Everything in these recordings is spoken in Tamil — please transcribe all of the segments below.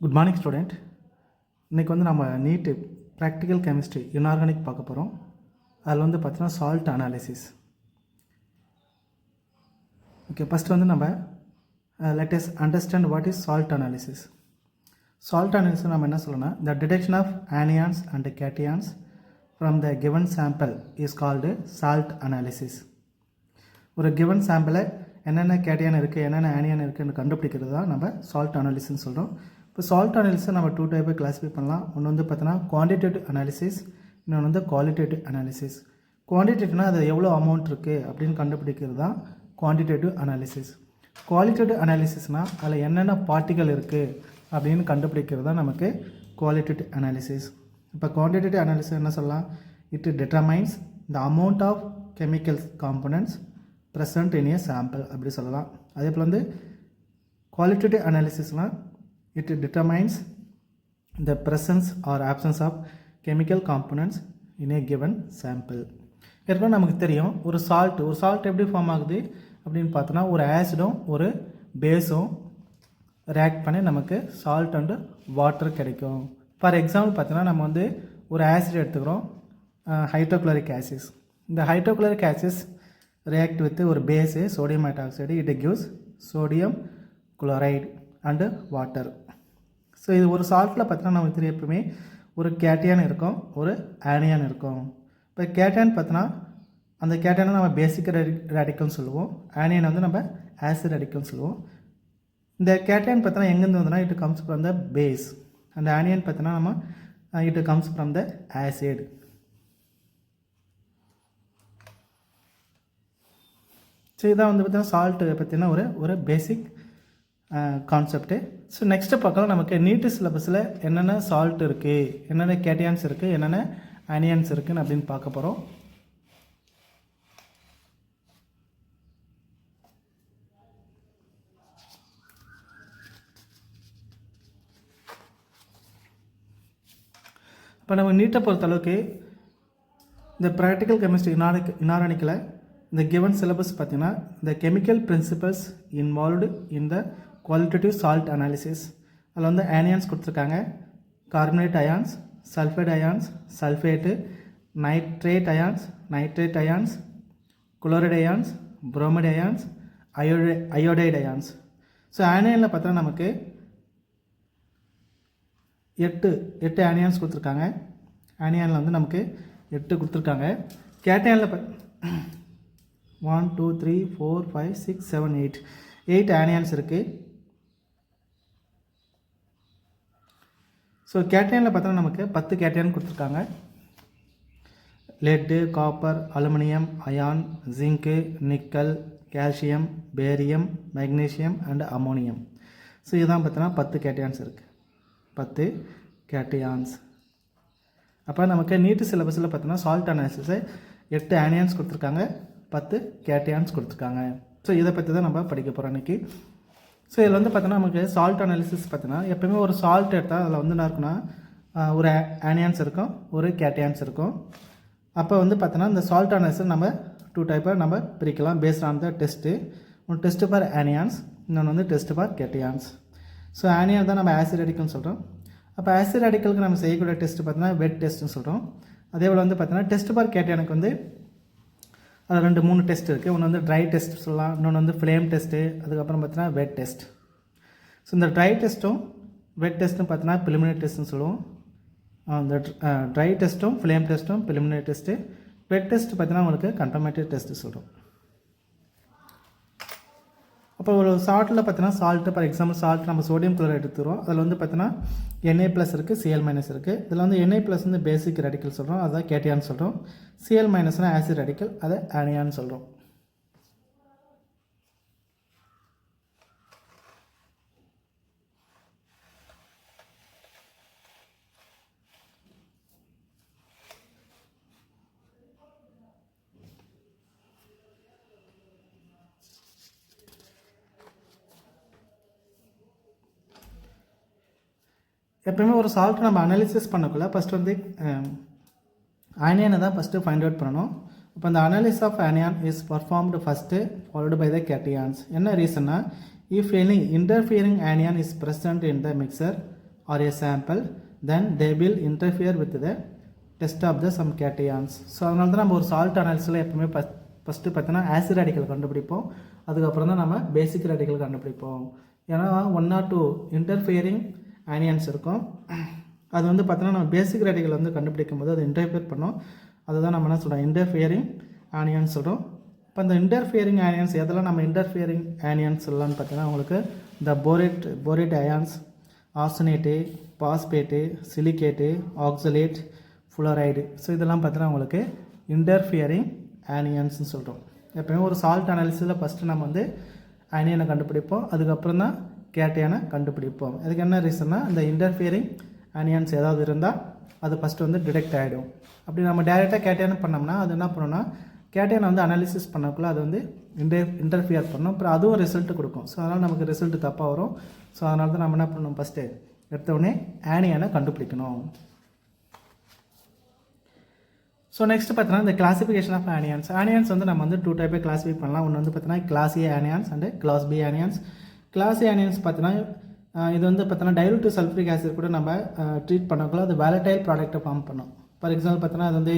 Good morning student. இன்றைக்கி வந்து நம்ம நீட்டு ப்ராக்டிக்கல் கெமிஸ்ட்ரி இன்ஆர்கானிக் பார்க்க போகிறோம். அதில் வந்து பார்த்தீங்கன்னா சால்ட் அனாலிசிஸ். ஓகே, ஃபஸ்ட் வந்து நம்ம let us understand what is salt analysis. Salt analysis நம்ம என்ன சொல்லணும்னா, the detection of anions and cations from the given sample is called salt analysis. ஒரு கிவன் சாம்பிளை என்னென்ன கேட்டியான் இருக்குது, என்னென்ன ஆனியான் இருக்குதுன்னு கண்டுபிடிக்கிறது தான் நம்ம சால்ட் அனாலிசிஸ்ன்னு சொல்கிறோம். இப்போ சால்ட் அனாலிசிஸை நம்ம 2 டைப்பாக கிளாஸிஃபை பண்ணலாம். ஒன்று வந்து பார்த்தோன்னா குவான்டிடேட்டிவ் அனாலிசிஸ், இன்னொன்று வந்து குவாலிட்டேட்டிவ் அனாலிசிஸ். குவான்டிடேட்டிவ்னா அது எவ்வளோ அமௌண்ட் இருக்குது அப்படின்னு கண்டுபிடிக்கிறது தான் குவான்டிடேட்டிவ் அனாலிசிஸ். குவாலிட்டேட்டிவ் அனாலிசிஸ்னால் அதில் என்னென்ன பார்ட்டிகள் இருக்குது அப்படின்னு கண்டுபிடிக்கிறது தான் நமக்கு குவாலிட்டேட்டிவ் அனாலிசிஸ். இப்போ குவான்டிடேட்டிவ் அனாலிசிஸ் என்ன சொல்லலாம், it determines the amount of chemicals components present in a sample அப்படி சொல்லலாம். அதே போல் வந்து குவாலிட்டேட்டிவ் அனாலிசிஸ்னால் it determines the presence or absence of chemical components in a given sample. ஏற்கனவே நமக்கு தெரியும், ஒரு சால்ட் எப்படி ஃபார்ம் ஆகுது அப்படின்னு பார்த்தோன்னா, ஒரு ஆசிடும் ஒரு பேஸும் ரியாக்ட் பண்ணி நமக்கு சால்ட் அண்டு வாட்டர் கிடைக்கும். ஃபார் எக்ஸாம்பிள் பார்த்தோன்னா, நம்ம வந்து ஒரு ஆசிட் எடுத்துக்கிறோம், ஹைட்ரோக்ளோரிக் ஆசிஸ். இந்த ஹைட்ரோக்ளோரிக் ஆசிஸ் react with ஒரு base sodium hydroxide, it gives sodium chloride and water. So இது ஒரு சால்ட்டில் பார்த்தீங்கன்னா நமக்கு தெரியும், எப்பவுமே ஒரு கேட்டியான் இருக்கும், ஒரு ஆனியான் இருக்கும். இப்போ கேட்டியான் பார்த்தோன்னா அந்த கேட்டியானை நம்ம பேசிக் ரேடிக்கல்னு சொல்லுவோம், ஆனியன் வந்து நம்ம ஆசிட் ரேடிக்கல்னு சொல்லுவோம். இந்த கேட்டியான் பார்த்தோன்னா எங்கேருந்து வந்தோன்னா, it comes from the base. அந்த ஆனியன் பார்த்தோன்னா நம்ம it comes from the acid. So இதான் வந்து பார்த்தீங்கன்னா சால்ட்டு பற்றின ஒரு பேசிக் கான்செப்ட்டு. ஸோ நெக்ஸ்ட்டு பார்க்கலாம், நமக்கு நீட்டு சிலபஸில் என்னென்ன சால்ட் இருக்குது, என்னென்ன கேட்டியான்ஸ் இருக்குது, என்னென்ன ஆனியன்ஸ் இருக்குதுன்னு அப்படின்னு பார்க்க போகிறோம். இப்போ நம்ம நீட்டை பொறுத்தளவுக்கு இந்த ப்ராக்டிக்கல் கெமிஸ்ட்ரி இன்ஆர்கானிக்கில் இந்த கிவன் சிலபஸ் பார்த்தீங்கன்னா, இந்த chemical principles involved in the qualitative salt analysis. அதில் வந்து ஆனியான்ஸ் கொடுத்துருக்காங்க, carbonate ions, sulphide ions, sulphate, nitrate ions, chloride ions, bromide ions, iodide ions. So ஆனியனில் பார்த்தா நமக்கு 8 ஆனியான்ஸ் கொடுத்துருக்காங்க. ஆனியானில் வந்து நமக்கு 8 கொடுத்துருக்காங்க. கேட்டியானில் 1 2 3 4 5 6 7 8 ஆனியான்ஸ் இருக்குது. ஸோ கேட்டியானில் பார்த்தோன்னா நமக்கு 10 கேட்டியான் கொடுத்துருக்காங்க. Lead, copper, aluminium, iron, zinc, nickel, calcium, barium, magnesium and ammonium. So இதுதான் பார்த்தோன்னா 10 கேட்டியான்ஸ் இருக்குது, 10 கேட்டியான்ஸ். அப்போ நமக்கு நீட்டு சிலபஸில் பார்த்தோன்னா சால்ட் அனாலிசிஸை 8 ஆனியான்ஸ் கொடுத்துருக்காங்க, 10 கேட்டியான்ஸ் கொடுத்துருக்காங்க. ஸோ இதை பற்றி தான் நம்ம படிக்க போகிறோம் இன்றைக்கி. ஸோ இதில் வந்து பார்த்தோன்னா நமக்கு சால்ட் அனாலிசிஸ் பார்த்தோன்னா, எப்போயுமே ஒரு சால்ட் எடுத்தால் அதில் வந்து என்ன இருக்குன்னா, ஒரு ஆனியான்ஸ் இருக்கும், ஒரு கேட்டியான்ஸ் இருக்கும். அப்போ வந்து பார்த்தோன்னா இந்த சால்ட் அனாலிசிஸ் நம்ம 2 டைப்பாக நம்ம பிரிக்கலாம் பேஸ்ட் ஆன் த டெஸ்ட்டு. ஒன்று டெஸ்ட் ஃபார் ஆனியான்ஸ், இன்னொன்று வந்து test for cations. So anion தான் நம்ம ஆசிட் ரேடிக்கல்னு சொல்கிறோம். அப்போ ஆசிட் ரேடிக்கலுக்கு நம்ம செய்யக்கூடிய டெஸ்ட் பார்த்தோன்னா வெட் டெஸ்ட்டுன்னு சொல்கிறோம். அதே போல் வந்து பார்த்தோன்னா டெஸ்ட் ஃபார் கேட்டியானுக்கு வந்து அதில் 2-3 டெஸ்ட் இருக்குது. ஒன்று வந்து ட்ரை டெஸ்ட் சொல்லலாம், இன்னொன்று வந்து ஃப்ளேம் டெஸ்ட்டு, அதுக்கப்புறம் பார்த்தீங்கன்னா வெட் டெஸ்ட். ஸோ இந்த ட்ரை டெஸ்ட்டும் வெட் டெஸ்ட்டும் பார்த்தீங்கன்னா ப்ரிலிமினரி டெஸ்ட்னு சொல்லுவோம். அந்த ட்ரை டெஸ்ட்டும் ஃப்ளேம் டெஸ்ட்டும் ப்ரிலிமினரி டெஸ்ட்டு. வெட் டெஸ்ட் பார்த்தீங்கன்னா உங்களுக்கு கன்ஃபர்மேட்டரி டெஸ்ட்டு சொல்கிறோம். அப்போ ஒரு சால்ட்டில் பார்த்தீங்கன்னா சால்ட்டு, ஃபார் எக்ஸாம்பிள் சால்ட் நம்ம சோடியம் குளோரைட் எடுத்துக்கிறோம். அதில் வந்து பார்த்தீங்கன்னா Na+ இருக்குது, Cl- இருக்குது. இதில் வந்து Na+ வந்து பேசிக் ரேடிக்கல் சொல்கிறோம், அதான் கேட்டியான்னு சொல்கிறோம். Cl- ஆசிட் ரேடிக்கல், அதை ஆனியான்னு சொல்கிறோம். எப்போயுமே ஒரு சால்ட் நம்ம அனாலிசிஸ் பண்ணக்குள்ள ஃபஸ்ட்டு வந்து ஆனியனை தான் ஃபஸ்ட்டு ஃபைண்ட் அவுட் பண்ணணும். இப்போ அந்த analysis of anion is performed first followed by the cations. என்ன ரீசன்னா, if any interfering anion is present in the mixture or a sample, then they will interfere with the test of the some cations. So அதனால தான் நம்ம ஒரு சால்ட் அனாலிசிஸில் எப்பவுமே ஃபஸ்ட்டு பார்த்தோன்னா ஆசிட் ரேடிக்கல் கண்டுபிடிப்போம், அதுக்கப்புறம் தான் நம்ம பேசிக் ரேடிக்கல் கண்டுபிடிப்போம். ஏன்னா 1 or 2 இன்டர்ஃபியரிங் ஆனியன்ஸ் இருக்கும், அது வந்து பார்த்தோன்னா நம்ம பேசிக் ரேடிக்கல் வந்து கண்டுபிடிக்கும் போது அது இன்டர்ஃபியர் பண்ணோம், அதுதான் நம்ம என்ன சொல்கிறோம் இன்டர்ஃபியரிங் ஆனியன்ஸ் சொல்கிறோம். இப்போ இந்த இன்டர்ஃபியரிங் ஆனியன்ஸ் எதெல்லாம் நம்ம இன்டர்ஃபியரிங் ஆனியன்ஸ் சொல்லலாம்னு பார்த்தீங்கன்னா உங்களுக்கு இந்த borate ions, arsenate, phosphate, silicate, oxalate, fluoride. So இதெல்லாம் பார்த்தீங்கன்னா உங்களுக்கு இன்டர்ஃபியரிங் ஆனியன்ஸ்னு சொல்கிறோம். எப்போயுமே ஒரு சால்ட் அனாலிசிஸில் ஃபஸ்ட்டு நம்ம வந்து அயனியனை கண்டுபிடிப்போம், அதுக்கப்புறம் தான் கேட்டையனை கண்டுபிடிப்போம். அதுக்கு என்ன ரீசன்னா இந்த இன்டர்ஃபியரிங் ஆனியன்ஸ் ஏதாவது இருந்தால் அது ஃபஸ்ட்டு வந்து டிடெக்ட் ஆகிடும். அப்படி நம்ம டேரெக்டாக கேட்டையனை பண்ணோம்னா அது என்ன பண்ணோம்னா கேட்டையனை வந்து அனாலிசிஸ் பண்ணக்குள்ள அது வந்து இன்டர்ஃபியர் பண்ணோம், அப்புறம் அதுவும் ரிசல்ட்டு கொடுக்கும். ஸோ அதனால் நமக்கு ரிசல்ட்டு தப்பாக வரும். ஸோ அதனால தான் நம்ம என்ன பண்ணணும் ஃபஸ்ட்டு எடுத்தவுடனே ஆனியனை கண்டுபிடிக்கணும். ஸோ நெக்ஸ்ட் பார்த்தீங்கன்னா இந்த கிளாசிஃபிகேஷன் ஆஃப் ஆனியன்ஸ். ஆனியன்ஸ் வந்து நம்ம வந்து 2 டைப்பாக கிளாஸிஃபை பண்ணலாம். ஒன்று வந்து பார்த்தீங்கன்னா class A anions and class B anions. Class A anions பார்த்தீங்கன்னா இது வந்து பார்த்தீங்கன்னா டைலூட் சல்ஃபரிக் ஆசிட் கூட நம்ம ட்ரீட் பண்ணக்குள்ள அது வேலடைல் ப்ராடக்ட்டை ஃபார்ம் பண்ணும். ஃபார் எக்ஸாம்பிள் பார்த்தீங்கன்னா அது வந்து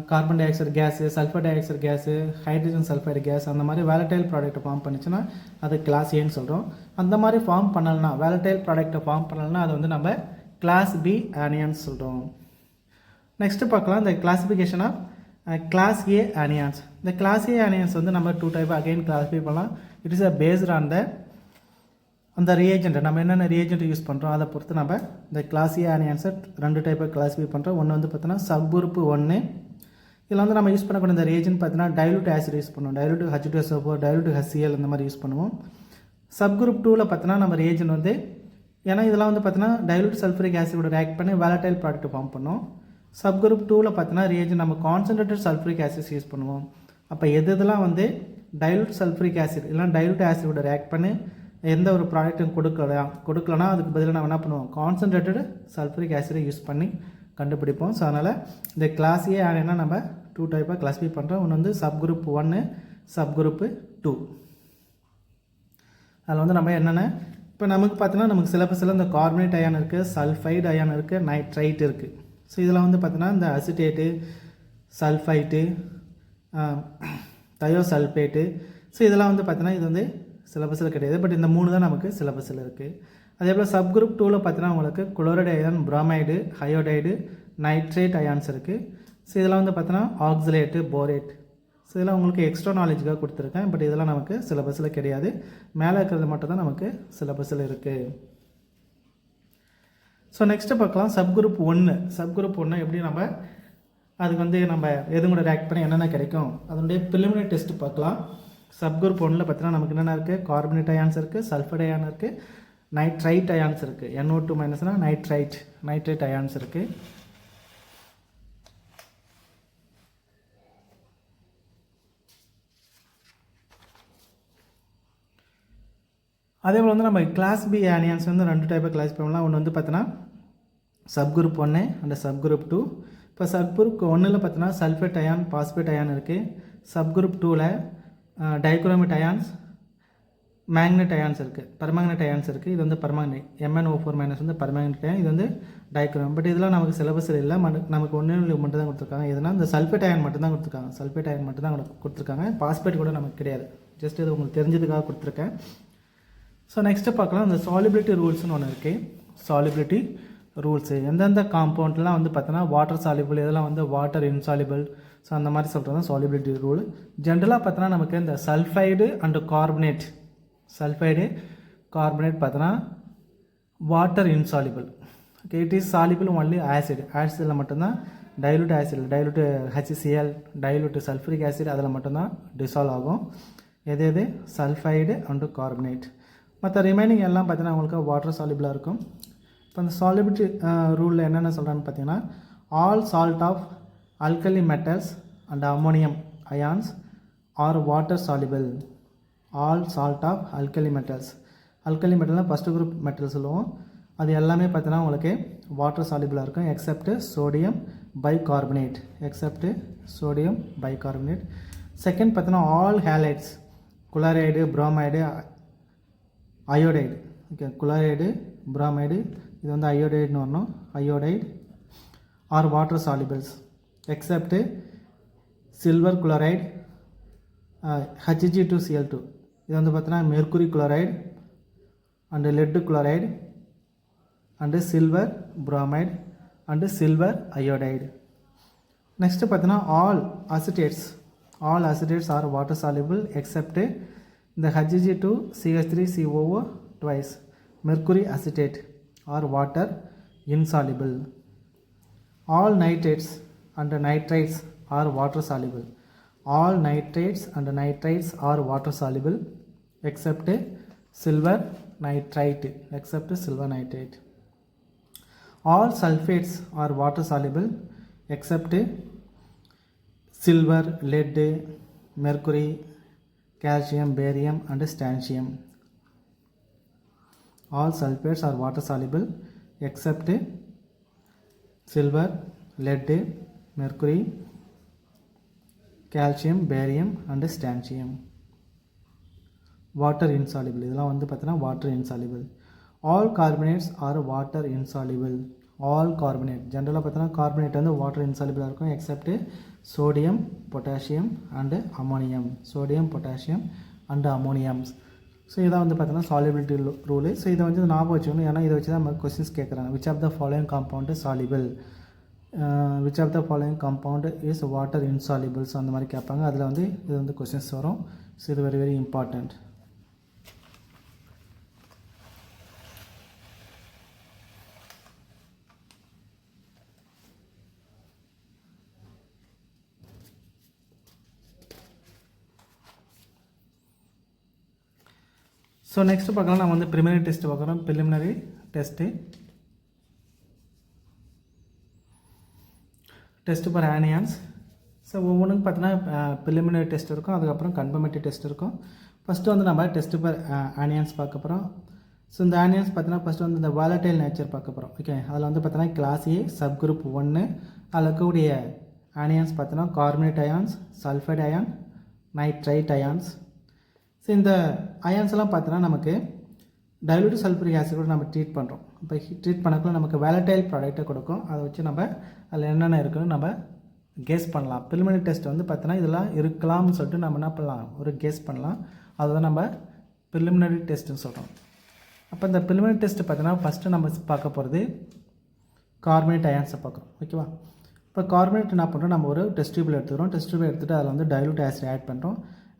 carbon dioxide gas, sulphur dioxide gas, hydrogen sulphide gas அந்த மாதிரி வேலடைல் ப்ராடக்ட்டை ஃபார்ம் பண்ணிச்சுன்னா அது கிளாஸ் ஏன்னு சொல்கிறோம். அந்த மாதிரி ஃபார்ம் பண்ணலன்னா வேலடைல் ப்ராடக்ட்டை ஃபார்ம் பண்ணலன்னா அது வந்து நம்ம கிளாஸ் பி ஆனியன்ஸ் சொல்கிறோம். நெக்ஸ்ட்டு பார்க்கலாம் இந்த classification of class A anions. இந்த கிளாஸ் ஏ ஆனியன்ஸ் வந்து நம்ம 2 டைப் அகைன் கிளாஸிஃபை பண்ணலாம். இட் இஸ் பேஸ்ட் ஆன் அந்த ரியேஜென்ட், நம்ம என்னென்ன ரியேஜென்ட் யூஸ் பண்ணுறோம் அதை பொறுத்து நம்ம இந்த கிளாஸ் ஏ ஆனியன்ஸை 2 டைப்பாக கிளாஸிஃபை பண்ணுறோம். ஒன்று வந்து பார்த்தோன்னா சப் குரூப் 1. இதில் வந்து நம்ம யூஸ் பண்ணக்கூடிய இந்த ரியேஜென்ட் பார்த்தீங்கன்னா டைலூட் ஆசிட் யூஸ் பண்ணுவோம், டைலூட் H2SO4, டைலூட் HCl இந்த மாதிரி யூஸ் பண்ணுவோம். சப் குரூப் 2ல் பார்த்தோன்னா நம்ம ரியேஜென்ட் வந்து ஏன்னா இதெல்லாம் வந்து பார்த்தீங்கன்னா டைலூட் சல்ஃபரிக் ஆசிடோட ரியாக்ட் பண்ணி வேலடைல் ப்ராடக்ட் ஃபார்ம் பண்ணும். சப் குரூப் 2ல் பார்த்தீங்கன்னா ரியேஜென்ட் நம்ம கான்சன்ட்ரேட்டட் சல்ஃபரிக் ஆசிட்ஸ் யூஸ் பண்ணுவோம். அப்போ எதுலாம் வந்து டைலூட் சல்ஃபரிக் ஆசிட் இல்லைனா டைலூட் ஆசிடோட ரியாக்ட் பண்ணி எந்த ஒரு ப்ராடக்ட்டும் கொடுக்கலனா அதுக்கு பதிலாக நம்ம என்ன பண்ணுவோம் கான்சன்ட்ரேட்டட் சல்ஃபரிக் ஆசிடை யூஸ் பண்ணி கண்டுபிடிப்போம். ஸோ அதனால் இந்த கிளாஸ் ஏ ஆனியனை நம்ம 2 டைப்பாக கிளாஸிஃபை பண்ணுறோம். ஒன்று வந்து சப் குரூப் 1, சப் குரூப் 2. அதில் வந்து நம்ம என்னென்ன இப்போ நமக்கு பார்த்தீங்கன்னா நமக்கு சிலபஸில் இந்த கார்பனேட் அயான் இருக்குது, சல்ஃபைடு அயான் இருக்குது, நைட்ரைட் இருக்குது. ஸோ இதில் வந்து பார்த்தீங்கன்னா இந்த அசிட்டேட்டு, சல்ஃபைட்டு, தயோசல்ஃபேட்டு, ஸோ இதெல்லாம் வந்து பார்த்தீங்கன்னா இது வந்து சிலபஸில் கிடையாது, பட் இந்த 3 தான் நமக்கு சிலபஸில் இருக்குது. அதே போல் சப் குரூப் 2ல் பார்த்தீங்கன்னா உங்களுக்கு chloride ion, bromide, iodide, nitrate ions இருக்குது. ஸோ இதெல்லாம் வந்து பார்த்தீங்கன்னா ஆக்சலேட்டு, போரேட். ஸோ இதெல்லாம் உங்களுக்கு எக்ஸ்ட்ரா நாலேஜுக்காக கொடுத்துருக்கேன், பட் இதெல்லாம் நமக்கு சிலபஸில் கிடையாது, மேலே இருக்கிறது மட்டும் தான் நமக்கு சிலபஸில் இருக்குது. ஸோ நெக்ஸ்ட்டு பார்க்கலாம் சப் குரூப் 1. சப் குரூப் 1 எப்படி நம்ம அதுக்கு வந்து நம்ம எது கூட ரியாக்ட் பண்ணி என்னென்ன கிடைக்கும் அதனுடைய ப்ரிலிமினரி டெஸ்ட் பார்க்கலாம். சப் குரூப் 1ல் பார்த்தீங்கன்னா நமக்கு என்னென்ன இருக்குது, கார்பனேட் அயான்ஸ் இருக்குது, சல்ஃபைடு அயான் இருக்குது, நைட்ரைட் அயான்ஸ் இருக்குது. NO2 மைனஸ்னா நைட்ரைட் அயான்ஸ் இருக்குது. அதே போல் வந்து நம்ம கிளாஸ் பி ஆனியன்ஸ் வந்து 2 டைப்பாக கிளாஸ் பண்ணலாம். ஒன்று வந்து பார்த்தீங்கன்னா sub group 1 and sub group 2. இப்போ சப் குரூப் 1ல் பார்த்தீங்கன்னா சல்ஃபேட் அயான், பாஸ்பேட் அயான் இருக்குது. சப் குரூப் 2ல் டைக்ரோமேட் அயான்ஸ், மேக்னெட் அயான்ஸ் இருக்குது, பர்மேங்கனேட் அயான்ஸ் இருக்குது. இது வந்து பர்மேங்கனேட், MnO4 மைனஸ் வந்து பர்மேங்கனேட் அயான், இது வந்து டைக்ரோம். பட் இதெல்லாம் நமக்கு சிலபஸில் இல்லை, நமக்கு ஒன்று மட்டும் தான் கொடுத்துருக்காங்க. எதுனா இந்த சல்ஃபேட் அயான் மட்டும் தான் கொடுத்துருக்காங்க, சல்ஃபேட் அயான் மட்டும் தான் கொடுத்துருக்காங்க. பாஸ்பேட் கூட நமக்கு கிடையாது, ஜஸ்ட் இது உங்களுக்கு தெரிஞ்சதுக்காக கொடுத்துருக்கேன். ஸோ நெக்ஸ்ட்டு பார்க்கலாம் இந்த சாலிபிலிட்டி ரூல்ஸ்னு ஒன்று இருக்குது. சாலிபிலிட்டி ரூல்ஸு எந்தெந்த காம்பவுண்ட்லாம் வந்து பார்த்தோன்னா வாட்டர் சாலிபிள், இதெல்லாம் வந்து வாட்டர் இன்சாலிபிள். ஸோ அந்த மாதிரி சொல்கிறது தான் சாலிபிலிட்டி ரூல். ஜென்ரலாக பார்த்தோன்னா நமக்கு இந்த sulphide and carbonate, sulphide carbonate பார்த்தோன்னா water insoluble. Okay, it is soluble only acid. ஆசிடில் மட்டும்தான் dilute acid, dilute HCl, dilute sulphuric acid அதில் மட்டும்தான் டிசால்வ் ஆகும். எது சல்ஃபைடு அண்டு கார்பனேட். மற்ற ரிமைனிங் எல்லாம் பார்த்தீங்கன்னா உங்களுக்கு வாட்டர் சாலிபிளாக இருக்கும். இப்போ அந்த சாலிபிலிட்டி ரூலில் என்னென்ன சொல்கிறான்னு பார்த்தீங்கன்னா all salt of alkali metals and ammonium ions are water soluble. All salt of alkali metals, alkali metal first group metals சொல்லுவோம், அது எல்லாமே பார்த்தீங்கன்னா உங்களுக்கு வாட்டர் சாலிபிளாக இருக்கும் except sodium bicarbonate, except sodium bicarbonate. Second பார்த்தீங்கன்னா all halides, chloride, bromide, iodide. Okay, chloride, bromide, இது வந்து அயோடைடுன்னு வரணும், iodide are water solubles except silver chloride, Hg2Cl2, இது வந்து பார்த்தீங்கன்னா mercury chloride and lead chloride and silver bromide and silver iodide. Next பார்த்தீங்கன்னா all acetates are water soluble except the Hg2CH3COO twice, mercury acetate are water insoluble. All nitrates and nitrites are water soluble. All nitrates and nitrites are water soluble except silver nitrate. All sulfates are water soluble except silver, lead, mercury, calcium, barium and strontium. All sulfates are water soluble except silver, lead, mercury, calcium, barium and strontium. Water insoluble, இதெல்லாம் வந்து பார்த்தீங்கன்னா water insoluble. All carbonates are water insoluble. All carbonate ஜென்ரலாக பார்த்தீங்கன்னா கார்பனேட் வந்து வாட்டர் இன்சாலிபிளாக இருக்கும் except sodium, potassium and ammonium. So இதான் வந்து பார்த்தீங்கன்னா சாலிபிலிட்டி ரூலு. ஸோ இதை வந்து ஞாபகம் வச்சுக்கணும், ஏன்னா இதை வச்சு தான் நம்ம கொஸ்டின்ஸ் கேட்குறாங்க. Which of the following compound soluble, which of the following compound is water insoluble. So அந்த மாதிரி கேட்பாங்க, அதில் வந்து இது வந்து கொஸ்டின்ஸ் வரும். ஸோ இது very very important. So next பார்க்கலாம், நம்ம வந்து ப்ரிலிமினரி டெஸ்ட்டு பார்க்குறோம். Preliminary test for anions. So ஒவ்வொன்றுக்கும் பார்த்தீங்கன்னா ப்ரிலிமினரி டெஸ்ட் இருக்கும், அதுக்கப்புறம் கன்ஃபர்மேட்டிவ் டெஸ்ட் இருக்கும். ஃபஸ்ட்டு வந்து நம்ம டெஸ்ட்டு ஃபார் ஆனியான்ஸ் பார்க்க போகிறோம். ஸோ இந்த ஆனியான்ஸ் பார்த்தீங்கன்னா ஃபஸ்ட்டு வந்து இந்த வாலடைல் நேச்சர் பார்க்க போகிறோம். ஓகே, அதில் வந்து பார்த்தீங்கன்னா கிளாஸ் ஏ சப் குரூப் 1 அதில் இருக்கக்கூடிய ஆனியான்ஸ் பார்த்தீங்கன்னா carbonate ions, sulphite ion, nitrite ions. So இந்த அயான்ஸ்லாம் பார்த்தீங்கன்னா நமக்கு டைலூட் சல்ஃபரிக் ஆசிடோட நம்ம ட்ரீட் பண்ணுறோம். இப்போ ட்ரீட் பண்ணக்குள்ள நமக்கு வேலடைல் ப்ராடக்ட்டை கொடுக்கும். அதை வச்சு நம்ம அதில் என்னென்ன இருக்குன்னு நம்ம கெஸ் பண்ணலாம். ப்ரிலிமினரி டெஸ்ட் வந்து பார்த்தீங்கன்னா இதெல்லாம் இருக்கலாம்னு சொல்லிட்டு நம்ம என்ன பண்ணலாம், ஒரு கெஸ் பண்ணலாம். அதுதான் நம்ம ப்ரிலிமினரி டெஸ்ட்டுன்னு சொல்கிறோம். அப்போ இந்த ப்ரிலிமினரி டெஸ்ட்டு பார்த்தீங்கன்னா ஃபஸ்ட்டு நம்ம பார்க்க போகிறது கார்பனேட் அயான்ஸை பார்க்குறோம். ஓகேவா, இப்போ கார்பனேட் என்ன பண்ணுறோம், நம்ம ஒரு டெஸ்ட் டியூபில் எடுத்துக்கிறோம். டெஸ்ட் டியூபில் எடுத்துகிட்டு அதில் வந்து டைலூட் ஆசிட் ஆட் பண்ணுறோம்.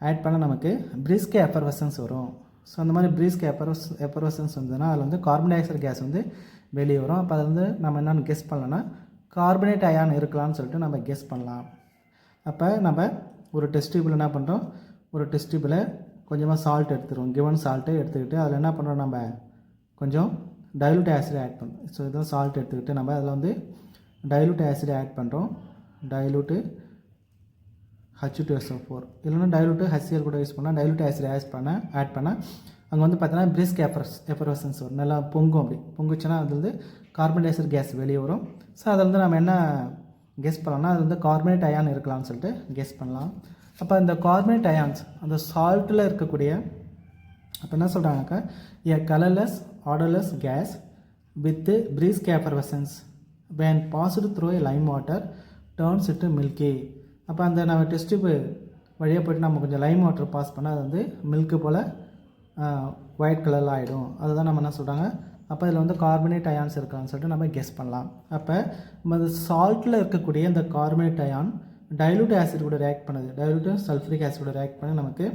ஆட் பண்ணால் நமக்கு பிரிஸ்க் எஃபர்வசன்ஸ் வரும். ஸோ அந்த மாதிரி பிரிஸ்க் எஃபர்வசன்ஸ் வந்ததுன்னா அதில் வந்து கார்பன் டை ஆக்சைடு கேஸ் வந்து வெளியே வரும். அப்போ அதில் வந்து நம்ம என்னென்னு கெஸ் பண்ணலாம்னா கார்பனேட் அயான் இருக்கலாம்னு சொல்லிட்டு நம்ம கெஸ் பண்ணலாம். அப்போ நம்ம ஒரு டெஸ்ட் டியூபில் என்ன பண்ணுறோம், ஒரு டெஸ்ட் டியூபில் கொஞ்சமாக சால்ட் எடுத்துருவோம். கிவன் சால்ட்டை எடுத்துக்கிட்டு அதில் என்ன பண்ணுறோம், நம்ம கொஞ்சம் டைலூட் ஆசிட் ஆட் பண்ணுறோம். ஸோ இதுதான் சால்ட் எடுத்துக்கிட்டு நம்ம அதில் வந்து டைலூட் ஆசிட் ஆட் பண்ணுறோம். டைலூட்டு H2SO4 இல்லைன்னா டைலூட்டு HCl கூட யூஸ் பண்ணால் டைலூட் ஆசிட் ஆட் பண்ணால் அங்கே வந்து பார்த்தீங்கன்னா பிரிஸ்க் எஃபர்வசன்ஸ் வரும். நல்லா பொங்கும். அப்படி பொங்குச்சுன்னா அது வந்து கார்பன் டை ஆக்சைடு கேஸ் வெளியே வரும். ஸோ அதில் வந்து நம்ம என்ன கெஸ் பண்ணலாம்னா அது வந்து கார்பனேட் அயான் இருக்கலாம்னு சொல்லிட்டு கெஸ் பண்ணலாம். அப்போ இந்த கார்பனேட் அயான்ஸ் அந்த சால்ட்டில் இருக்கக்கூடிய அப்போ என்ன சொல்கிறாங்கக்கா, a colourless odourless gas with brisk effervescence when passed through a lime water turns into milky. அப்போ அந்த நம்ம டெஸ்ட் டியூப் வழியாக போய்ட்டு நம்ம கொஞ்சம் லைம் வாட்டர் பாஸ் பண்ணால் அது வந்து மில்க்கு போல் ஒயிட் கலரில் ஆகிடும். அதுதான் நம்ம என்ன சொல்கிறாங்க, அப்போ இதில் வந்து கார்பனேட் அயான்ஸ் இருக்கான்னு சொல்லிட்டு நம்ம கெஸ் பண்ணலாம். அப்போ நம்ம சால்ட்டில் இருக்கக்கூடிய இந்த கார்பனேட் அயான் டைலூட் ஆசிட் கூட ரியாக்ட் பண்ணுது. டைலூட் சல்ஃபரிக் ஆசிட் கூட ரியாக்ட் பண்ணி நமக்கு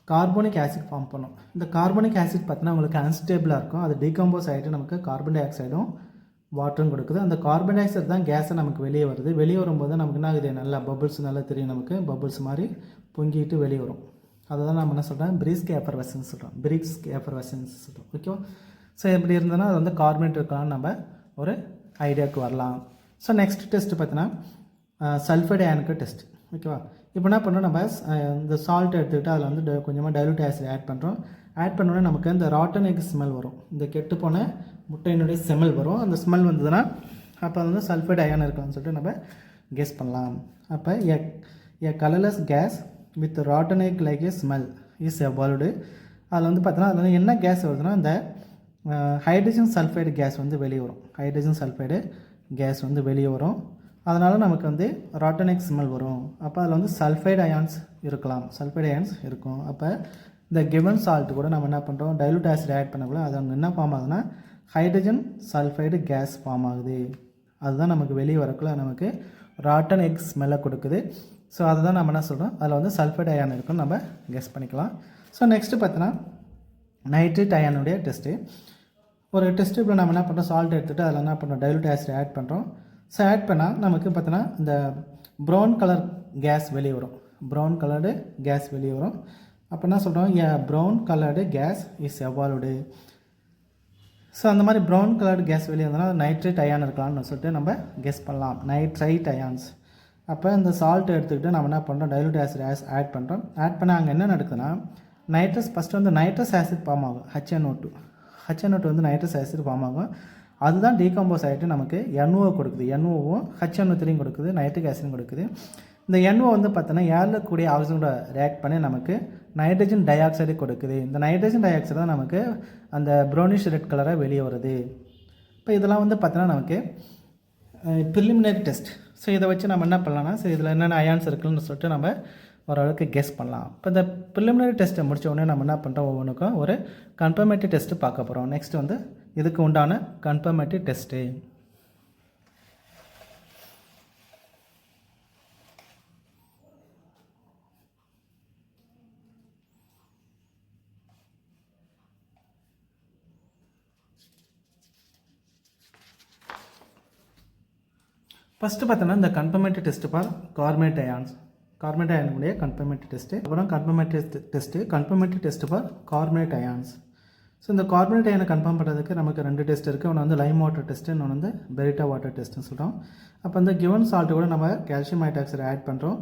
கார்போனிக் ஆசிட் ஃபார்ம் பண்ணும். இந்த கார்போனிக் ஆசிட் பார்த்தீங்கன்னா உங்களுக்கு அன்ஸ்டேபிளாக இருக்கும். அது டீகம்போஸ் ஆகிட்டு நமக்கு கார்பன் டை ஆக்சைடும் வாட்டரும் கொடுக்குது. அந்த கார்பன் டை ஆக்சைடு தான் கேஸை நமக்கு வெளியே வருது. வெளியே வரும்போது நமக்கு என்ன ஆகுது, நல்லா பபுள்ஸ் நல்லா தெரியும். நமக்கு பபுள்ஸ் மாதிரி பொங்கிட்டு வெளியே வரும். அதை தான் நம்ம என்ன சொல்கிறோம், பிரிஸ்க் எஃபர்வசன்ஸ் சொல்கிறோம். ஓகேவா, ஸோ எப்படி இருந்ததுன்னா அது வந்து கார்பனேட் இருக்கலாம்னு நம்ம ஒரு ஐடியாவுக்கு வரலாம். ஸோ நெக்ஸ்ட் டெஸ்ட்டு பார்த்தீங்கன்னா சல்ஃபைட் அயானுக்கு டெஸ்ட். ஓகேவா, இப்போ என்ன பண்ணுறோம், நம்ம இந்த சால்ட் எடுத்துக்கிட்டு அதில் வந்து கொஞ்சமாக டைலூட் ஆசிட் ஆட் பண்ணுறோம். ஆட் பண்ணோன்னே நமக்கு இந்த ராட்டன் எக் ஸ்மெல் வரும். இந்த கெட்டு போன முட்டையினுடைய ஸ்மெல் வரும். அந்த ஸ்மெல் வந்ததுன்னா அப்போ அது வந்து சல்ஃபைட் அயான் இருக்கலாம்னு சொல்லிட்டு நம்ம கெஸ் பண்ணலாம். அப்போ a colourless gas with rotten egg like a smell is evolved. அதில் வந்து பார்த்தோன்னா அதில் வந்து என்ன கேஸ் வருதுன்னா இந்த ஹைட்ரஜன் சல்ஃபைடு கேஸ் வந்து வெளியே வரும். ஹைட்ரஜன் சல்ஃபைடு கேஸ் வந்து வெளியே வரும். அதனால் நமக்கு வந்து ராட்டனிக் ஸ்மெல் வரும். அப்போ அதில் வந்து சல்ஃபைடு அயான்ஸ் இருக்கலாம், சல்ஃபைடு அயான்ஸ் இருக்கும். அப்போ இந்த கிவன் சால்ட் கூட நம்ம என்ன பண்ணுறோம், டைலூட் ஆசிட் ஆட் பண்ணக்குள்ள அது அங்கே என்ன ஃபார்ம் ஆகுதுன்னா ஹைட்ரஜன் சல்ஃபைடு கேஸ் ஃபார்ம் ஆகுது. அதுதான் நமக்கு வெளியே வரக்குள்ள நமக்கு ராட்டன் எக் ஸ்மெல்லை கொடுக்குது. ஸோ அதை தான் நம்ம என்ன சொல்கிறோம், அதில் வந்து சல்ஃபைடு அயான் இருக்குன்னு நம்ம கெஸ் பண்ணிக்கலாம். ஸோ நெக்ஸ்ட்டு பார்த்தோன்னா நைட்ரேட் அயானுடைய டெஸ்ட்டு. ஒரு டெஸ்ட் இப்போ நம்ம என்ன பண்ணுறோம், சால்ட் எடுத்துகிட்டு அதில் என்ன பண்ணுறோம், டைலூட் ஆசிட் ஆட் பண்ணுறோம். ஸோ ஆட் பண்ணால் நமக்கு பார்த்தோன்னா இந்த ப்ரௌன் கலர் கேஸ் வெளியே வரும். ப்ரௌன் கலர்டு கேஸ் வெளியே வரும். அப்போ என்ன சொல்கிறோம், brown coloured gas is evolved. So அந்த மாதிரி ப்ரௌன் கலர்டு கேஸ் வெளியே வந்தோம்னா நைட்ரேட் அயான் இருக்கலாம்னு சொல்லிட்டு நம்ம கெஸ் பண்ணலாம், நைட்ரைட் அயான்ஸ். அப்போ இந்த சால்ட் எடுத்துக்கிட்டு நம்ம என்ன பண்ணுறோம், டைலூட் ஆசிட் ஆட் பண்ணுறோம். ஆட் பண்ணால் அங்கே என்ன நடக்குதுன்னா நைட்ரஸ் ஃபஸ்ட்டு வந்து நைட்ரஸ் ஆசிட் ஃபார்ம் ஆகும். HNO2 வந்து நைட்ரஸ் ஆசிட் ஃபார்ம் ஆகும். அதுதான் டீகம்போஸ் ஆகிட்டு நமக்கு NO கொடுக்குது. NOவும் HNO3 கொடுக்குது, நைட்ரிக் ஆசிடும் கொடுக்குது. இந்த NO வந்து பார்த்தோன்னா ஏரில் கூடிய ஆக்சிஜனோட ரியாக்ட் பண்ணி நமக்கு நைட்ரஜன் டை ஆக்சைடு கொடுக்குது. இந்த நைட்ரஜன் டை ஆக்சைடு தான் நமக்கு அந்த ப்ரௌனிஷ் ரெட் கலராக வெளியே வருது. இப்போ இதெல்லாம் வந்து பார்த்தோன்னா நமக்கு ப்ரிலிமினரி டெஸ்ட். ஸோ இதை வச்சு நம்ம என்ன பண்ணலாம்னா, ஸோ இதில் என்னென்ன அயான்ஸ் இருக்குன்னு சொல்லிட்டு நம்ம ஓரளவுக்கு கெஸ் பண்ணலாம். இப்போ இந்த ப்ரிலிமினரி டெஸ்ட்டை முடித்த உடனே நம்ம என்ன பண்ணுறோம், ஒவ்வொன்றுக்கும் ஒரு கன்ஃபர்மேட்டிவ் டெஸ்ட்டு பார்க்க போகிறோம். நெக்ஸ்ட் வந்து இதுக்கு உண்டான கன்ஃபர்மேட்டிவ் டெஸ்ட்டு. ஃபஸ்ட்டு பார்த்தோன்னா இந்த confirmative test for carbonate ions. Carbonate அயானுடைய கன்ஃபர்மேட்டிவ் டெஸ்ட்டு. அப்புறம் confirmative test for carbonate ions. So இந்த கார்பனேட் அயனை கன்ஃபார்ம் பண்ணுறதுக்கு நமக்கு 2 டெஸ்ட் இருக்குது. ஒன்று வந்து லைம் வாட்டர் டெஸ்ட்டு, இன்னொன்று வந்து பெரிட்டா வாட்டர் டெஸ்ட்டுன்னு சொல்கிறோம். அப்போ இந்த கிவன் சால்ட்டு கூட நம்ம கால்சியம் ஹைட்ராக்சைடு ஆட் பண்ணுறோம்.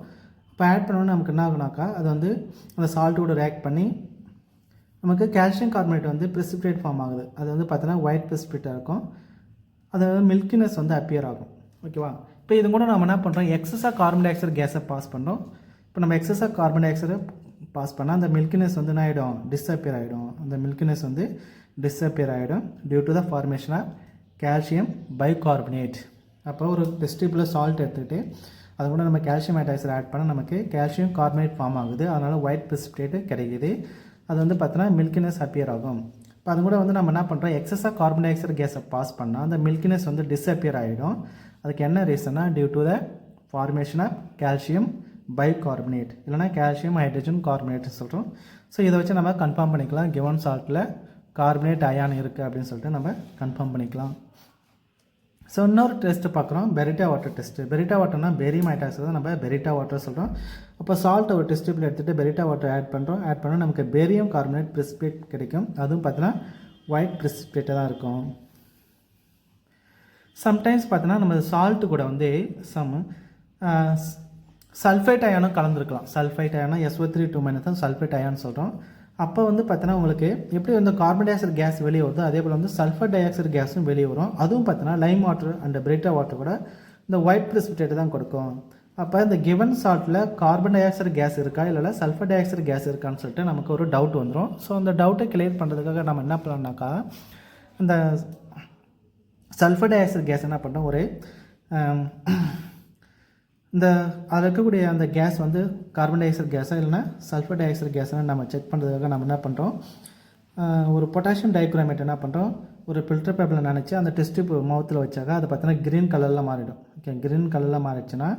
இப்போ ஆட் பண்ணோன்னா நமக்கு என்ன ஆகுனாக்கா, அது வந்து அந்த சால்ட்டு கூட ரியாக்ட் பண்ணி நமக்கு கால்சியம் கார்பனேட் வந்து பிரிசிபிடேட் ஃபார்ம் ஆகுது. அது வந்து பார்த்தோன்னா ஒயிட் பிரிசிபிடேட்டாக இருக்கும். அது மில்கினஸ் வந்து அப்பியர் ஆகும். ஓகேவா? இப்போ இது கூட நம்ம என்ன பண்ணுறோம், எக்ஸஸாக கார்பன் டை ஆக்சைடு கேஸை பாஸ் பண்ணுறோம். இப்போ நம்ம எக்ஸஸாக கார்பன் டை ஆக்சைடு பாஸ் பண்ணால் அந்த மில்கினஸ் வந்து என்ன ஆகிடும், டிஸப்பியர் ஆகிடும். அந்த மில்கினஸ் வந்து டிஸப்பியர் ஆகிடும் due to the formation of calcium bicarbonate. அப்போ ஒரு வெஜிடபிள் சால்ட் எடுத்துக்கிட்டு அது கூட நம்ம கால்சியம் ஹைட்ராக்சைடு ஆட் பண்ணால் நமக்கு கால்சியம் கார்பனேட் ஃபார்ம் ஆகுது. அதனால் ஒயிட் பிரிசிபிடேட் கிடைக்குது. அது வந்து பார்த்தோன்னா மில்கினஸ் அப்பியர் ஆகும். இப்போ அது கூட வந்து நம்ம என்ன பண்ணுறோம், எக்ஸஸாக கார்பன் டை ஆக்சைடு கேஸை பாஸ் பண்ணால் அந்த மில்கினஸ் வந்து டிஸப்பியர் ஆகிடும். அதுக்கு என்ன ரீசன்னா, due to the formation of calcium bicarbonate, இல்லைனா கால்சியம் ஹைட்ரஜன் கார்பனேட்னு சொல்கிறோம். ஸோ இதை வச்சு நம்ம கன்ஃபார்ம் பண்ணிக்கலாம், கிவன் சால்ட்டில் கார்பனேட் அயான் இருக்குது அப்படின்னு சொல்லிட்டு நம்ம கன்ஃபார்ம் பண்ணிக்கலாம். ஸோ இன்னொரு டெஸ்ட்டு பார்க்குறோம், பெரிட்டா வாட்டர் டெஸ்ட்டு. பெரிட்டா வாட்டர்னா பேரியம் ஹைட்ராக்சைடு தான் நம்ம பெரிட்டா வாட்டர் சொல்கிறோம். அப்போ சால்ட்டை ஒரு டெஸ்டிபிள் எடுத்துகிட்டு பெரிட்டா வாட்டர் ஆட் பண்ணுறோம். ஆட் பண்ணால் நமக்கு பேரியம் கார்பனேட் பிரிசிபிடேட் கிடைக்கும். அதுவும் பார்த்தீங்கன்னா ஒயிட் பிரிசிபிடேட்டாக தான் இருக்கும். சம்டைம்ஸ் பார்த்தீங்கன்னா நம்ம சால்ட்டு கூட வந்து சல்ஃபைட் அயானும் கலந்துருக்கலாம். சல்ஃபைட் அயானா SO3 தான் சல்ஃபைட் அயான்னு சொல்கிறோம். அப்போ வந்து பார்த்தீங்கன்னா உங்களுக்கு எப்படி வந்து கார்பன் டை ஆக்சைடு கேஸ் வெளியே வருதோ அதே போல் வந்து சல்ஃபர் டை ஆக்சைடு கேஸும் வெளியே வரும். அதுவும் பார்த்தீங்கன்னா lime water and baryta water கூட இந்த ஒயிட் பிரிசிபிடேட் தான் கொடுக்கும். அப்போ இந்த கிவன் சால்ட்டில் கார்பன் டை ஆக்சைடு கேஸ் இருக்கா இல்லை சல்ஃபர் டை ஆக்சைடு கேஸ் இருக்கான்னு சொல்லிட்டு நமக்கு ஒரு டவுட் வந்துடும். ஸோ அந்த டவுட்டை கிளியர் பண்ணுறதுக்காக நம்ம என்ன பண்ணலாம்னாக்கா, இந்த சல்ஃபர் டை ஆக்சைடு கேஸ் என்ன பண்ணுறோம், ஒரு இந்த அதில் இருக்கக்கூடிய அந்த கேஸ் வந்து கார்பன் டை ஆக்சைடு கேஸாக இல்லைனா சல்ஃபர் டை ஆக்சைடு கேஸாக நம்ம செக் பண்ணுறதுக்காக நம்ம என்ன பண்ணுறோம், ஒரு பொட்டாசியம் டைக்ரோமேட் என்ன பண்ணுறோம், ஒரு ஃபில்டர் பேப்பரில் நினச்சி அந்த டெஸ்ட் டியூப் மவுத்தில் வச்சாக்கா அது பார்த்தீங்கன்னா க்ரீன் கலரில் மாறிடும். ஓகே, க்ரீன் கலரில் மாறிடுச்சுன்னா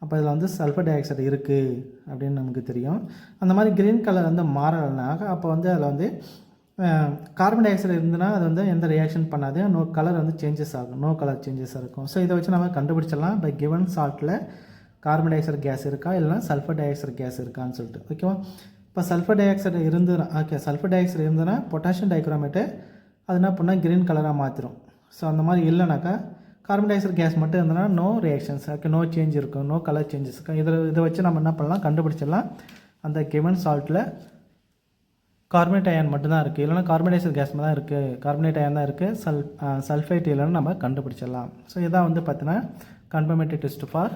அப்போ இதில் வந்து சல்ஃபர் டை ஆக்சைடு இருக்குது அப்படின்னு நமக்கு தெரியும். அந்த மாதிரி க்ரீன் கலர் வந்து மாறலைனாக்க அப்போ வந்து அதில் வந்து கார்பன் டை ஆக்சைடு இருந்ததுன்னா அது வந்து எந்த ரியாக்ஷன் பண்ணாது, நோ கலர் வந்து சேஞ்சஸ் ஆகும், நோ கலர் சேஞ்சஸாக இருக்கும். ஸோ இதை வச்சு நம்ம கண்டுபிடிச்சிடலாம் பை கிவன் சால்ட்டில் கார்பன் டை ஆக்சைடு கேஸ் இருக்கா இல்லைனா சல்ஃபர் டை ஆக்சைடு கேஸ் இருக்கான்னு சொல்லிட்டு. ஓகேவா? இப்போ சல்ஃபர் டை ஆக்சைடு இருந்ததுன்னா, ஓகே, சல்ஃபர் டை ஆக்சைடு இருந்ததுன்னா பொட்டாசியம் டைக்ரோமேட்டு அது என்ன பண்ணால் க்ரீன் கலராக மாற்றிடும். ஸோ அந்த மாதிரி இல்லைனாக்கா கார்பன் டை ஆக்சைடு கேஸ் மட்டும் இருந்ததுன்னா no reactions, okay, no change இருக்கும், நோ கலர் சேஞ்சஸ் இருக்கும். இதை வச்சு நம்ம என்ன பண்ணலாம், கண்டுபிடிச்சிடலாம் அந்த கிவன் சால்ட்டில் கார்பனேட் அயான் மட்டும்தான் இருக்குது, இல்லைனா கார்பன் டை ஆக்சைடு கேஸ் தான் இருக்குது, கார்பனேட் அயான் தான் இருக்குது, சல்ஃபைட் இல்லைன்னு நம்ம கண்டுபிடிச்சிடலாம். ஸோ இதான் வந்து பார்த்தீங்கன்னா confirmative test for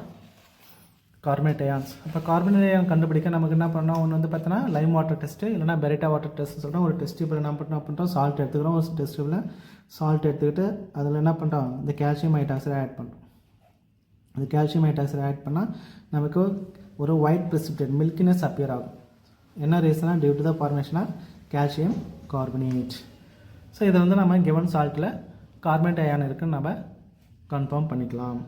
carbonate ions. அப்போ கார்பனேட் அயான் கண்டுபிடிக்க நமக்கு என்ன பண்ணோம், ஒன்று வந்து பார்த்தோன்னா லைம் வாட்டர் டெஸ்ட்டு இல்லைனா பெரிட்டா வாட்டர் டெஸ்ட்டு சொல்கிறோம். ஒரு டெஸ்ட் டியூப்பில் என்ன பண்ணுறோம், சால்ட் எடுத்துக்கிறோம். ஒரு டெஸ்ட் டியூப்பில் சால்ட் எடுத்துக்கிட்டு அதில் என்ன பண்ணுறோம், இந்த கால்சியம் ஹைட்ராக்சைடு ஆட் பண்ணுறோம். இந்த கால்சியம் ஹைட்ராக்சைடு ஆட் பண்ணால் நமக்கு ஒரு ஒயிட் precipitate மில்கினஸ் அப்பியர் ஆகும். என்ன ரீசனா, due to the formation of calcium carbonate. So இதை வந்து நம்ம கிவன் சால்ட்டில் கார்பனேட் அயான் இருக்குன்னு நம்ம கன்ஃபார்ம் பண்ணிக்கலாம்.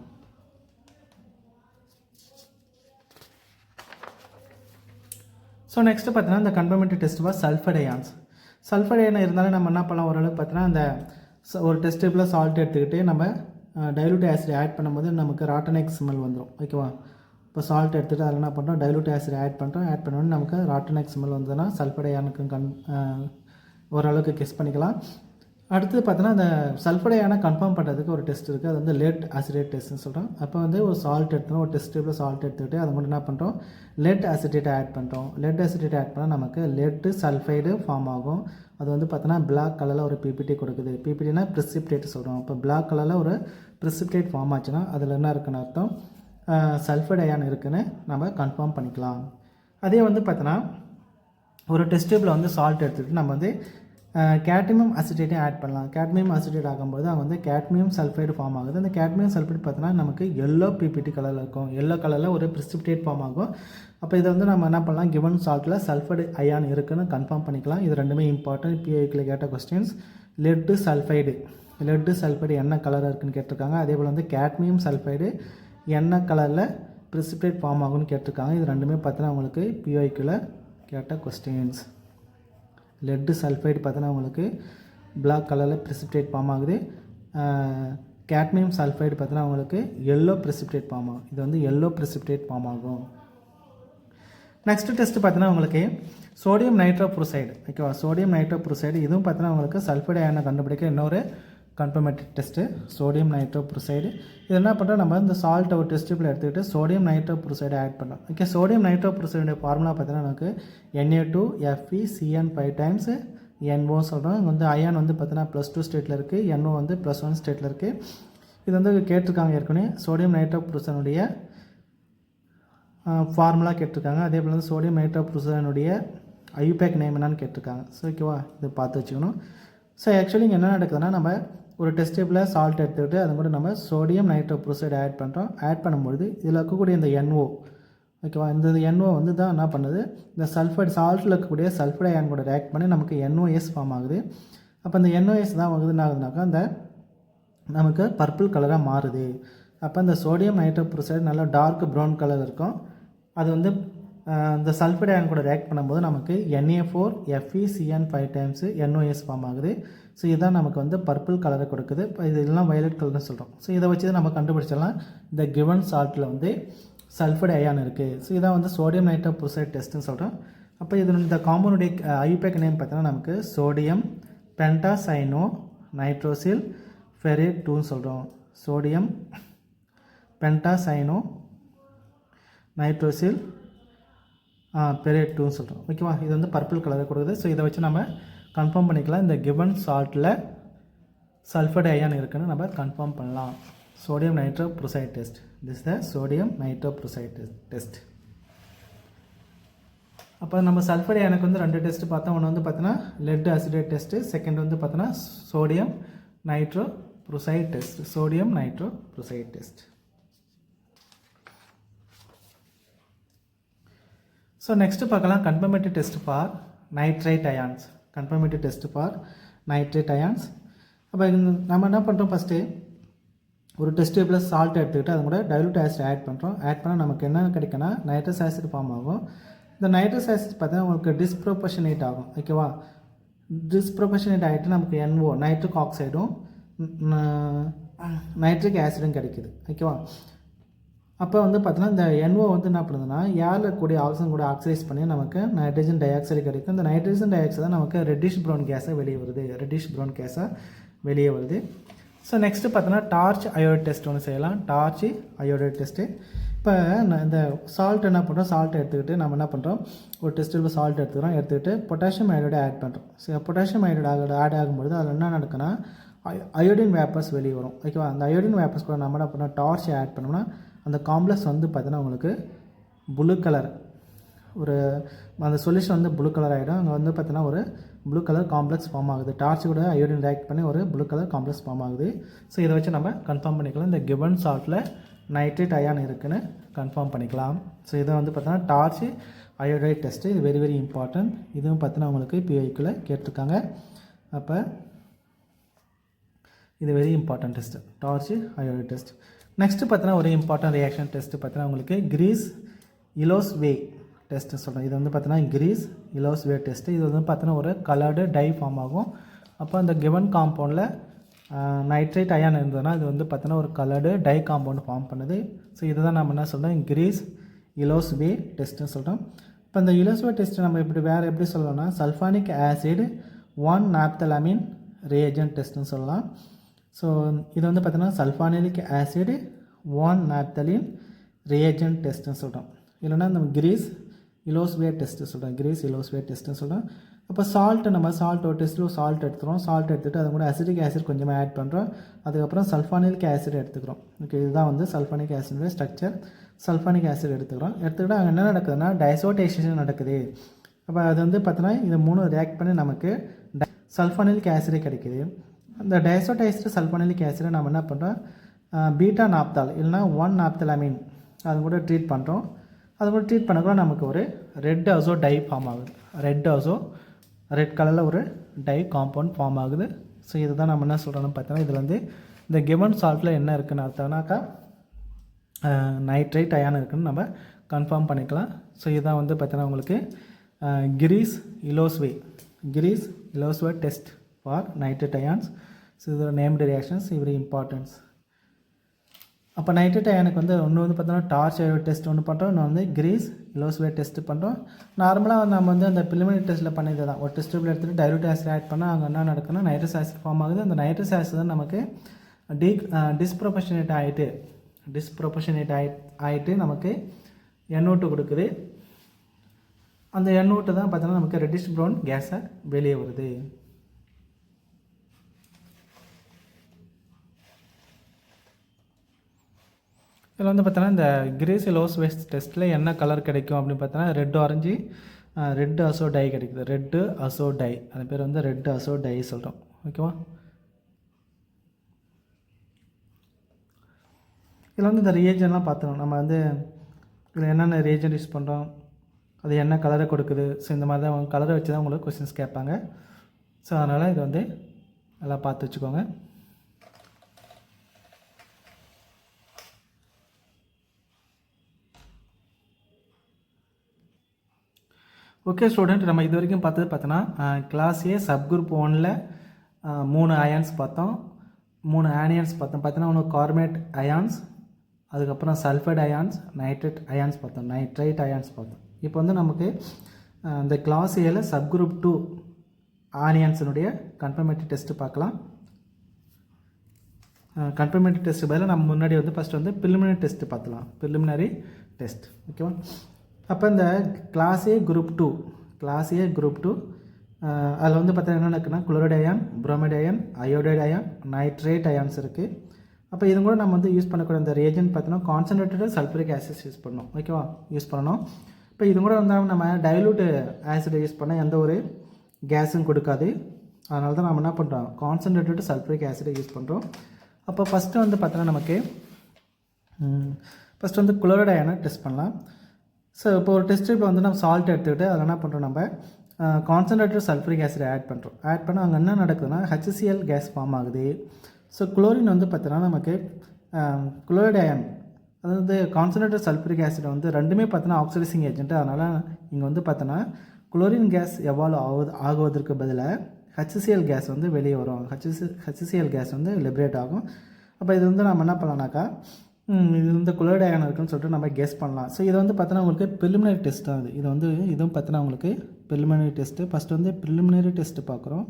ஸோ நெக்ஸ்ட்டு பார்த்தீங்கன்னா இந்த confirmatory test for sulphite ions. Sulphite ion இருந்தாலும் நம்ம என்ன பண்ணலாம், ஓரளவுக்கு பார்த்தீங்கன்னா அந்த ஒரு டெஸ்ட் டியூப்பில் சால்ட் எடுத்துக்கிட்டு நம்ம டைலூட் ஆசிட் ஆட் பண்ணும்போது நமக்கு ராட்டனைக் ஸ்மெல் வந்துடும். ஓகேவா, இப்போ சால்ட் எடுத்துகிட்டு அதில் என்ன பண்ணுறோம், டைலூட் ஆசிட் ஆட் பண்ணுறோம். ஆட் பண்ணோன்னு நமக்கு ராட்டனைக் ஸ்மெல் வந்ததுன்னா சல்ஃபைட் அயானுக்கு ஓரளவுக்கு கெஸ் பண்ணிக்கலாம். அடுத்தது பார்த்தோன்னா அந்த சல்ஃபைட் அயானை கன்ஃபார்ம் பண்ணுறதுக்கு ஒரு டெஸ்ட் இருக்குது. அது வந்து லெட் அசிடேட் டெஸ்ட்னு சொல்கிறோம். அப்போ வந்து ஒரு சால்ட் எடுத்துகிறோம், ஒரு டெஸ்ட் டியூப்பில் சால்ட் எடுத்துக்கிட்டு அதை மட்டும் என்ன பண்ணுறோம், லெட் அசிடேட் ஆட் பண்ணுறோம். லெட் அசிடேட் ஆட் பண்ணால் நமக்கு லெட்டு சல்ஃபைடு ஃபார்ம் ஆகும். அது வந்து பார்த்தோன்னா பிளாக் கலரில் ஒரு பிபிடி கொடுக்குது. பிபிடினா precipitate சொல்கிறோம். இப்போ பிளாக் கலரில் ஒரு precipitate ஃபார்ம் ஆச்சுன்னா அதில் என்ன இருக்குன்னு அர்த்தம், சல்ஃபைட் அயான் இருக்குன்னு நம்ம கன்ஃபார்ம் பண்ணிக்கலாம். அதே வந்து பார்த்தோன்னா ஒரு டெஸ்ட் டியூப்பில் வந்து சால்ட் எடுத்துகிட்டு நம்ம வந்து கேட்மியம் அசிட்டேட்டையும் ஆட் பண்ணலாம். கேட்மியம் அசிட்டேட் ஆகும்போது அங்கே வந்து கேட்மியம் சல்ஃபைடு ஃபார்ம் ஆகுது. அந்த கேட்மியம் சல்ஃபைடு பார்த்தோன்னா நமக்கு எல்லோ பிபிடி கலரில் இருக்கும். எல்லோ கலரில் ஒரு precipitate ஃபார்ம் ஆகும். அப்போ இதை வந்து நம்ம என்ன பண்ணலாம், கிவன் சால்ட்டில் சல்ஃபைடு அயான் இருக்குன்னு கன்ஃபார்ம் பண்ணிக்கலாம். இது ரெண்டுமே இம்பார்ட்டன்ட். பிஐக்கில் கேட்ட கொஸ்டின்ஸ். லெட்டு சல்ஃபைடு என்ன கலராக இருக்குன்னு கேட்டிருக்காங்க. அதே போல் வந்து கேட்மியம் சல்ஃபைடு என்ன கலரில் precipitate ஃபார்ம் ஆகும்னு கேட்டிருக்காங்க. இது ரெண்டுமே பார்த்தோன்னா உங்களுக்கு பிஐக்கில் கேட்ட கொஸ்டின்ஸ். லெட்டு சல்ஃபைடு பார்த்தோன்னா உங்களுக்கு பிளாக் கலரில் precipitate ஃபார்ம் ஆகுது. கேட்மியம் சல்ஃபைடு பார்த்தோன்னா உங்களுக்கு எல்லோ precipitate ஃபார்ம் ஆகும். இது வந்து எல்லோ precipitate ஃபார்ம் ஆகும். நெக்ஸ்ட் டெஸ்ட் பார்த்தோன்னா உங்களுக்கு சோடியம் நைட்ரோபுரோசைடு. ஓகேவா, சோடியம் நைட்ரோபுரோசைடு இதுவும் பார்த்தோன்னா உங்களுக்கு சல்ஃபைடு அயானை கண்டுபிடிக்க இன்னொரு கன்ஃபர்மேட்டரி டெஸ்ட்டு சோடியம் நைட்ரோபுரோசைடு. இது என்ன பண்ணுறோம், நம்ம இந்த சால்ட்டை ஒரு டெஸ்ட் டியூப்பில் எடுத்துக்கிட்டு சோடியம் நைட்ரோபுரோசைடு ஆட் பண்ணோம். ஓகே, சோடியம் நைட்ரோபுரோசைடுடைய ஃபார்முலா பார்த்தீங்கன்னா நமக்கு Na2FeCN5 டைம்ஸ் NO சொல்கிறோம். இங்கே வந்து அயான் வந்து பார்த்தீங்கன்னா +2 ஸ்டேட்டில் இருக்குது, NO வந்து +1 ஸ்டேட்டில் இருக்குது. இது வந்து கேட்டிருக்காங்க ஏற்கனவே. சோடியம் நைட்ரோபுரோசைனுடைய ஃபார்முலா கேட்டிருக்காங்க. அதே போல் வந்து சோடியம் நைட்ரோபுரோசைனுடைய ஐயூபேக் நேம் என்னன்னு கேட்டிருக்காங்க. ஸோ ஓகேவா, இது பார்த்து வச்சுக்கணும். ஸோ ஆக்சுவலி இங்கே என்ன நடக்குதுன்னா, நம்ம ஒரு டெஸ்ட் டியூப்பில் சால்ட் எடுத்துக்கிட்டு அது கூட நம்ம சோடியம் நைட்ரோபுரோசைடு ஆட் பண்ணுறோம். ஆட் பண்ணும்பொழுது இதில் இருக்கக்கூடிய இந்த NO, ஓகேவா, இந்த NO வந்து தான் என்ன பண்ணுது, இந்த சல்ஃபைடு சால்ட்டில் இருக்கக்கூடிய சல்ஃபைடு அயான் கூட ரியாக்ட் பண்ணி நமக்கு NOS ஃபார்ம் ஆகுது. அப்போ இந்த NOS தான் வந்து என்ன ஆகுதுனாக்கா அந்த நமக்கு பர்பிள் கலராக மாறுது. அப்போ இந்த சோடியம் நைட்ரோபுரோசைடு நல்லா டார்க் ப்ரௌன் கலர் இருக்கும். அது வந்து இந்த சல்ஃபைடு அயான் கூட ரியாக்ட் பண்ணும்போது நமக்கு Na4FeCN5 டைம்ஸ் NOS ஃபார்ம் ஆகுது. ஸோ இதுதான் நமக்கு வந்து பர்பிள் கலரை கொடுக்குது. இது எல்லாம் வயலட் கலர்னு சொல்கிறோம். ஸோ இதை வச்சு நம்ம கண்டுபிடிச்சிடலாம் இந்த கிவன் சால்ட்டில் வந்து சல்ஃபைடு அயான் இருக்குது. ஸோ இதான் வந்து சோடியம் நைட்ரோபுரோசைடு டெஸ்ட்டுன்னு சொல்கிறோம். அப்போ இது இந்த காம்பவுண்டுடைய ஐயூபேக் நேம் பார்த்தீங்கன்னா நமக்கு சோடியம் பென்டாசைனோ நைட்ரோசில் ஃபெரேட் 2ன்னு சொல்கிறோம். சோடியம் பென்டாசைனோ நைட்ரோசில் பெரேட் 2ன்னு சொல்கிறோம். ஓகேவா, இது வந்து பர்பிள் கலரை கொடுக்குது. ஸோ இதை வச்சு நம்ம கன்ஃபார்ம் பண்ணிக்கலாம் இந்த கிவன் சால்ட்டில் சல்ஃபைடு அயான் இருக்குன்னு நம்ம கன்ஃபார்ம் பண்ணலாம். Sodium nitroprusside test. This the sodium nitroprusside test. அப்போ நம்ம சல்ஃபைடு அயானுக்கு வந்து 2 டெஸ்ட் பார்த்தோம். ஒன்று வந்து பார்த்தோன்னா லெட் அசிடேட் டெஸ்ட்டு, செகண்ட் வந்து பார்த்தோன்னா sodium nitroprusside test. Sodium nitroprusside test. So next பார்க்கலாம் confirmatory test for nitrite ions. Confirmatory test for nitrite ions. அப்போ நம்ம என்ன பண்ணுறோம், ஃபஸ்ட்டு ஒரு டெஸ்ட் டியூப்பில் சால்ட் எடுத்துக்கிட்டு அது கூட டைலூட் ஆசிட் ஆட் பண்ணுறோம். ஆட் பண்ணால் நமக்கு என்ன கிடைக்குன்னா நைட்ரஸ் ஆசிட் ஃபார்ம் ஆகும். இந்த நைட்ரஸ் ஆசிட் பார்த்தீங்கன்னா உங்களுக்கு டிஸ்ப்ரொபோர்ஷனேட் ஆகும். ஓகேவா, டிஸ்ப்ரொபோர்ஷனேட் ஆகிட்டு நமக்கு NO நைட்ரிக் ஆக்சைடும் நைட்ரிக் ஆசிடும் கிடைக்குது. ஓகேவா, அப்போ வந்து பார்த்தீங்கன்னா இந்த NO வந்து என்ன பண்ணுதுன்னா ஏரில் இருக்கக்கூடிய ஆக்சிஜன் கூட ஆக்சைஸ் பண்ணி நமக்கு நைட்ரஜன் டை ஆக்சைடு கிடைக்கும். இந்த நைட்ரஜன் டை ஆக்சைடு தான் நமக்கு ரெட்டிஷ் ப்ரௌன் கேஸாக வெளியே வருது. ஸோ நெக்ஸ்ட்டு பார்த்தோன்னா டார்ச் அயோடைட் டெஸ்ட் ஒன்று செய்யலாம். Torch iodide test. இப்போ இந்த சால்ட் என்ன பண்ணுறோம், சால்ட் எடுத்துக்கிட்டு நம்ம என்ன பண்ணுறோம், ஒரு டெஸ்ட்டில் சால்ட் எடுத்துக்கிட்டு பொட்டாசியம் அயோடைடு ஆட் பண்ணுறோம். ஸோ பொட்டாசியம் அயோடைடு ஆட் ஆகும்பொழுது அதில் என்ன நடக்குன்னா அயோடின் வேப்பர்ஸ் வெளியே வரும். ஓகேவா, அந்த அயோடின் வேப்பர்ஸ் கூட நம்ம என்ன பண்ணோம் டார்ச் ஆட் பண்ணோம்னா அந்த காம்ப்ளெக்ஸ் வந்து பார்த்தீங்கன்னா உங்களுக்கு ப்ளூ கலர் ஒரு அந்த சொல்யூஷன் வந்து ப்ளூ கலர் ஆகிடும். அங்கே வந்து பார்த்தீங்கன்னா ஒரு ப்ளூ கலர் காம்ப்ளெக்ஸ் ஃபார்ம் ஆகுது. டார்ச் கூட அயோடின் ரியாக்ட் பண்ணி ஒரு ப்ளூ கலர் காம்ப்ளெக்ஸ் ஃபார்ம் ஆகுது. ஸோ இதை வச்சு நம்ம கன்ஃபார்ம் பண்ணிக்கலாம் இந்த கிவன் சால்ட்டில் நைட்ரேட் அயான் இருக்குதுன்னு கன்ஃபார்ம் பண்ணிக்கலாம். ஸோ இதை வந்து பார்த்தீங்கன்னா டார்ச் அயோடைட் டெஸ்ட்டு, இது வெரி வெரி இம்பார்ட்டன்ட். இதுவும் பார்த்தீங்கன்னா உங்களுக்கு பிஐக்குள்ளே கேட்டிருக்காங்க. அப்போ இது very important test, torch iodide test. Next பார்த்தீங்கன்னா ஒரு இம்பார்ட்டன்ட் ரியாக்ஷன் டெஸ்ட்டு பார்த்தீங்கன்னா உங்களுக்கு கிரீஸ் இலோஸ்வே டெஸ்ட்டு சொல்கிறேன். இது வந்து பார்த்தீங்கன்னா கிரீஸ் இலோஸ்வே டெஸ்ட்டு. இது வந்து பார்த்தீங்கன்னா ஒரு கலர்டு டை ஃபார்ம் ஆகும். அப்போ அந்த கிவன் காம்பவுண்டில் நைட்ரேட் அயான் இருந்ததுன்னா இது வந்து பார்த்தீங்கன்னா ஒரு கலர்டு டை காம்பவுண்ட் ஃபார்ம் பண்ணுது. ஸோ இதுதான் நம்ம என்ன சொல்கிறோம், கிரீஸ் இலோஸ்வே டெஸ்ட்டுன்னு சொல்கிறோம். இப்போ இந்த இலோஸ்வே டெஸ்ட்டு நம்ம எப்படி சொல்லலாம்னா சல்ஃபானிக் ஆசிட் 1 நாப்தலமைன் ரியேஜென்ட் டெஸ்ட்டுன்னு சொல்லலாம். ஸோ இது வந்து பார்த்தீங்கன்னா சல்ஃபானிக் ஆசிட் 1 நாப்தலின் ரியேஜென்ட் டெஸ்ட்டுன்னு சொல்கிறோம். இல்லைனா நம்ம கிரீஸ் இலோஸ்வே டெஸ்ட்டு சொல்கிறோம், கிரீஸ் இலோஸ்வே டெஸ்ட்டுன்னு சொல்கிறோம். அப்போ நம்ம சால்ட் ஒரு டெஸ்ட்டில் சால்ட் எடுத்துக்கிறோம். சால்ட் எடுத்துகிட்டு அது கூட அசிட்டிக் ஆசிட் கொஞ்சமாக ஆட் பண்ணுறோம். அதுக்கப்புறம் சல்ஃபானிக் ஆசிட் எடுத்துக்கிறோம். ஓகே, இதுதான் வந்து சல்ஃபானிக் ஆசிடோட ஸ்ட்ரக்சர். சல்ஃபானிக் ஆசிட் எடுத்துக்கிட்டு அங்கே என்ன நடக்குதுன்னா டைசோடேஷன் நடக்குது. அப்போ அது வந்து பார்த்தோன்னா இது 3 ரியாக்ட் பண்ணி நமக்கு சல்ஃபானிக் ஆசிட் கிடைக்குது. அந்த டைசோடைஸ்டு சல்ஃபானிக் ஆசிடை நம்ம என்ன பண்ணுறோம், பீட்டா நாப்தால் இல்லைனா 1 நாப்தலமைன் அது கூட ட்ரீட் பண்ணுறோம். அது கூட ட்ரீட் பண்ணக்கூட நமக்கு ஒரு ரெட் அசோ டை ஃபார்ம் ஆகுது. ரெட் கலரில் ஒரு டை காம்பவுண்ட் ஃபார்ம் ஆகுது. ஸோ இதுதான் நம்ம என்ன சொல்கிறோம்னு பார்த்தோன்னா இதில் வந்து இந்த கிவன் சால்ட்டில் என்ன இருக்குதுன்னு அர்த்தம்னாக்கா நைட்ரேட் அயான் இருக்குதுன்னு நம்ம கன்ஃபார்ம் பண்ணிக்கலாம். ஸோ இதுதான் வந்து பார்த்தீங்கன்னா உங்களுக்கு Griess Ilosvay test for nitrate ions. So இதோட நேம்டு ரியாக்ஷன்ஸ் வெரி இம்பார்ட்டன்ஸ். அப்போ நைட்ரேட் அயானுக்கு வந்து ஒன்று வந்து பார்த்தோன்னா டார்ச் அயோடைட் டெஸ்ட் ஒன்று பண்ணுறோம், இன்னொன்று வந்து கிரீஸ் இலோஸ்வே டெஸ்ட் பண்ணுறோம். நார்மலாக நம்ம வந்து அந்த ப்ரிலிமினரி டெஸ்ட்டில் பண்ணது தான். ஒரு டெஸ்ட் டியூப்ல எடுத்துகிட்டு டைலூட் ஆசிட் ஆட் பண்ணால் அங்கே என்ன நடக்குன்னா நைட்ரஸ் ஆசிட் ஃபார்ம் ஆகுது. அந்த நைட்ரஸ் ஆசிட் தான் நமக்கு டிஸ்ப்ரொபோர்ஷனேட் ஆகிட்டு நமக்கு NO2 கொடுக்குது. அந்த NO2 தான் பார்த்தோன்னா நமக்கு ரெட்டிஷ் ப்ரௌன் கேஸை வெளியே வருது. இதில் வந்து பார்த்தோன்னா இந்த கிரீஸ் இலோஸ்வே டெஸ்ட்டில் என்ன கலர் கிடைக்கும் அப்படின்னு பார்த்தோன்னா ரெட் ஆரஞ்சு ரெட் அசோ டை கிடைக்குது. ரெட்டு அசோ டை, அந்த பேர் வந்து ரெட் அசோ டை சொல்கிறோம். ஓகேவா, இதில் வந்து இந்த ரியேஜன்லாம் பார்த்தோம். நம்ம வந்து இதில் என்னென்ன ரியேஜன் யூஸ் பண்ணுறோம், அது என்ன கலரை கொடுக்குது. ஸோ இந்த மாதிரி தான் கலரை வச்சு தான் உங்களுக்கு கொஸ்டின்ஸ் கேட்பாங்க. ஸோ அதனால் இது வந்து நல்லா பார்த்து வச்சுக்கோங்க. ஓகே ஸ்டூடெண்ட், நம்ம இது வரைக்கும் பார்த்தோன்னா கிளாஸ் ஏ சப்குரூப் 1ல் 3 அயான்ஸ் பார்த்தோம், 3 ஆனியன்ஸ் பார்த்தோம். பார்த்தோன்னா ஒன்று கார்பனேட் அயான்ஸ், அதுக்கப்புறம் சல்ஃபைட் அயான்ஸ், நைட்ரேட் அயான்ஸ் பார்த்தோம். இப்போ வந்து நமக்கு இந்த கிளாஸ் ஏல சப்குரூப் 2 ஆனியன்ஸினுடைய கன்ஃபர்மேட்டரி டெஸ்ட்டு பார்க்கலாம். கன்ஃபர்மேட்டரி டெஸ்ட்டு பதிலாக நம்ம முன்னாடி வந்து ஃபஸ்ட்டு வந்து ப்ரிலிமினரி டெஸ்ட்டு பார்த்துலாம். ப்ரிலிமினரி டெஸ்ட் ஓகேவா. அப்போ இந்த கிளாஸ் ஏ குரூப் 2 அதில் வந்து பார்த்தீங்கன்னா என்ன இருக்குன்னா chloride ion, bromide ion, iodide ion, nitrate ions இருக்குது. அப்போ இது கூட நம்ம வந்து யூஸ் பண்ணக்கூடிய இந்த ரியேஜென்ட் பார்த்தீங்கன்னா கான்சன்ட்ரேட்டட் சல்ஃபரிக் ஆசிட் யூஸ் பண்ணணும். ஓகேவா, யூஸ் பண்ணணும். இப்போ இது கூட வந்து நம்ம டைலூட் ஆசிடை யூஸ் பண்ணால் எந்த ஒரு கேஸும் கொடுக்காது. அதனால தான் நம்ம என்ன பண்ணுறோம், கான்சன்ட்ரேட்டட் சல்ஃபரிக் ஆசிடை யூஸ் பண்ணுறோம். அப்போ ஃபஸ்ட்டு வந்து பார்த்தோன்னா நமக்கு ஃபஸ்ட்டு வந்து குளோரைட் அயானை டெஸ்ட் பண்ணலாம். ஸோ இப்போ ஒரு டெஸ்ட் இப்போ வந்து நம்ம சால்ட் எடுத்துக்கிட்டு அதில் என்ன பண்ணுறோம், நம்ம கான்சன்ட்ரேட்டட் சல்ஃபரிக் ஆசிட் ஆட் பண்ணால் அங்கே என்ன நடக்குதுன்னா HCl கேஸ் ஃபார்ம் ஆகுது. ஸோ குளோரின் வந்து பார்த்தோன்னா நமக்கு குளோரைட் அயான் அதாவது கான்சன்ட்ரேட்டட் சல்ஃபரிக் ஆசிட் வந்து ரெண்டுமே பார்த்தோன்னா ஆக்சிடைசிங் ஏஜென்ட். அதனால் இங்கே வந்து பார்த்தோன்னா குளோரின் கேஸ் எவால்வ் ஆகுவதற்கு பதிலாக HCl கேஸ் வந்து வெளியே வரும். HCl கேஸ் வந்து லிபரேட் ஆகும். அப்போ இது வந்து நம்ம என்ன பண்ணலாம்னாக்கா இது வந்து குளோரைட் அயான் இருக்குன்னு சொல்லிட்டு நம்ம கெஸ் பண்ணலாம். ஸோ இது வந்து பார்த்தோன்னா உங்களுக்கு ப்ரிலிமினரி டெஸ்ட் தான். இதுவும் பார்த்தோன்னா உங்களுக்கு ப்ரிலிமினரி டெஸ்ட்டு. ஃபஸ்ட்டு வந்து ப்ரிலிமினரி டெஸ்ட்டு பார்க்குறோம்.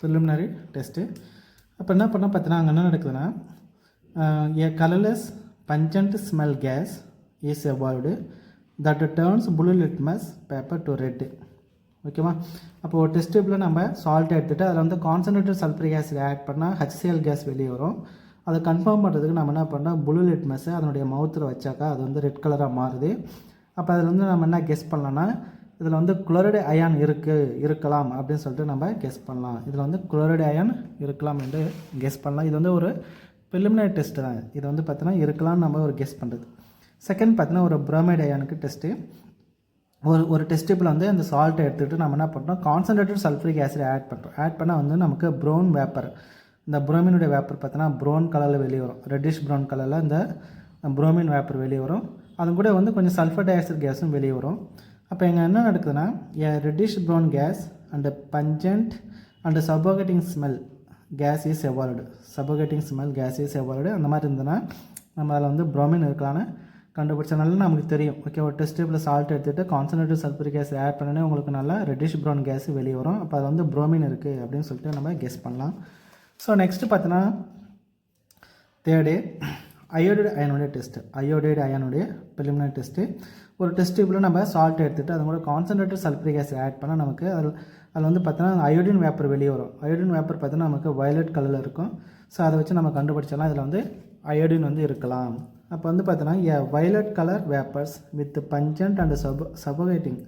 ப்ரிலிமினரி டெஸ்ட்டு அப்போ என்ன பண்ணால் பார்த்தீங்கன்னா அங்கே என்ன நடக்குதுன்னா a colorless pungent smell gas is evolved that turns blue litmus paper to red. ஓகேவா. அப்போ ஒரு டெஸ்ட் டியூப்பில் நம்ம சால்ட் எடுத்துகிட்டு அதில் வந்து கான்சன்ட்ரேட்டட் சல்ஃபரிக் ஆசிட் ஆட் பண்ணால் HCl கேஸ் வெளியே வரும். அதை கன்ஃபார்ம் பண்ணுறதுக்கு நம்ம என்ன பண்ணோம், ப்ளூ லிட்மஸை அதனுடைய மவுத்தில் வச்சாக்கா அது வந்து ரெட் கலராக மாறுது. அப்போ அதில் வந்து நம்ம என்ன கெஸ் பண்ணலாம்னா இதில் வந்து குளோரைடு அயான் இருக்கலாம் அப்படின்னு சொல்லிட்டு நம்ம கெஸ் பண்ணலாம். இதில் வந்து குளோரைடு அயான் இருக்கலாம் என்று கெஸ் பண்ணலாம். இது வந்து ஒரு ப்ரிலிமினரி டெஸ்ட்டு தான். இது வந்து பார்த்தீங்கன்னா இருக்கலாம்னு நம்ம ஒரு கெஸ் பண்ணுறது. செகண்ட் பார்த்தீங்கன்னா ஒரு புரோமைடு அயானுக்கு டெஸ்ட்டு. ஒரு டெஸ்ட் டியூப்பில் வந்து அந்த சால்ட்டை எடுத்துகிட்டு நம்ம என்ன பண்ணுறோம், கான்சன்ட்ரேட்டட் சல்ஃபரிக் ஆசிட் ஆட் பண்ணுறோம். ஆட் பண்ணால் வந்து நமக்கு ப்ரௌன் வேப்பர், இந்த புரோமினுடைய வேப்பர் பார்த்தீங்கன்னா ப்ரௌன் கலரில் வெளியே வரும். ரெட்டிஷ் ப்ரௌன் கலரில் இந்த புரோமின் வேப்பர் வெளியே வரும். அது கூட வந்து கொஞ்சம் சல்ஃபர் டை ஆக்சைடு கேஸும் வெளியே வரும். அப்போ இங்கே என்ன நடக்குதுன்னா, reddish brown gas and pungent and suffocating smell gas is evolved. Suffocating smell gas is evolved. அந்த மாதிரி இருந்ததுன்னா நம்ம அதில் வந்து புரோமின் இருக்கலான்னு கண்டுபிடிச்சனால நமக்கு தெரியும். ஓகே, ஒரு டெஸ்ட் டியூப்பில் சால்ட் எடுத்துகிட்டு கான்சன்ட்ரேட்டட் சல்ஃபரிக் கேஸ் ஆட் பண்ணனே உங்களுக்கு நல்லா ரெட்டிஷ் ப்ரௌன் கேஸ் வெளியே வரும். அப்போ அது வந்து புரோமின் இருக்குது அப்படின்னு சொல்லிட்டு நம்ம கெஸ் பண்ணலாம். ஸோ நெக்ஸ்ட்டு பார்த்தீங்கன்னா தேர்டு அயோடைடு அயனுடைய டெஸ்ட்டு. அயோடைடு அயனுடைய ப்ரிலிமினரி டெஸ்ட்டு. ஒரு டெஸ்ட் டியூப்பில் நம்ம சால்ட் எடுத்துகிட்டு அது கூட கான்சன்ட்ரேட்டட் சல்ஃபரிக் ஆசிட் ஆட் பண்ணால் நமக்கு அதில் வந்து பார்த்தீங்கன்னா அயோடின் வேப்பர் வெளியே வரும். அயோடின் வேப்பர் பார்த்தீங்கன்னா நமக்கு வயலட் கலரில் இருக்கும். ஸோ அதை வச்சு நம்ம கண்டுபிடிச்சலாம் இதில் வந்து அயோடின் வந்து இருக்கலாம். அப்போ வந்து பார்த்தீங்கன்னா violet colour vapours with pungent and suffocating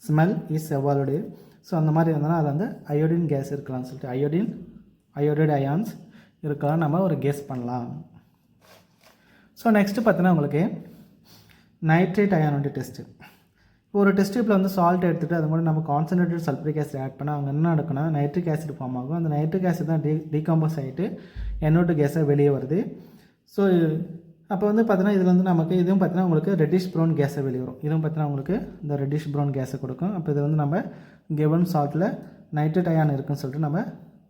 smell is evolved. So அந்த மாதிரி இருந்ததுன்னா அது வந்து அயோடின் கேஸ் இருக்கலாம்னு சொல்லிட்டு அயோடைடு அயான்ஸ் இருக்கலாம் நம்ம ஒரு கெஸ் பண்ணலாம். ஸோ நெக்ஸ்ட்டு பார்த்தீங்கன்னா உங்களுக்கு நைட்ரேட் அயானுடைய டெஸ்ட்டு. ஒரு டெஸ்ட் டியூப்பில் வந்து சால்ட் எடுத்துகிட்டு அது கூட நம்ம கான்சன்ட்ரேட்டட் சல்ஃபரிக் ஆசிட் ஆட் பண்ணால் அவங்க என்ன நடக்குன்னா நைட்ரிக் ஆசிட் ஃபார்ம் ஆகும். அந்த நைட்ரிக் ஆசிட் தான் டீகம்போஸ் ஆகிட்டு NO2 கேஸாக வெளியே வருது. ஸோ அப்போ வந்து பார்த்தீங்கன்னா இதில் வந்து நமக்கு இதுவும் பார்த்தீங்கன்னா உங்களுக்கு ரெட்டிஷ் ப்ரௌன் கேஸை வெளியே வரும். இதுவும் பார்த்தீங்கன்னா உங்களுக்கு இந்த ரெட்டிஷ் ப்ரௌன் கேஸை கொடுக்கும். அப்போ இது வந்து நம்ம கிவன் சால்ட்டில் நைட்ரேட் அயான் இருக்குன்னு சொல்லிட்டு நம்ம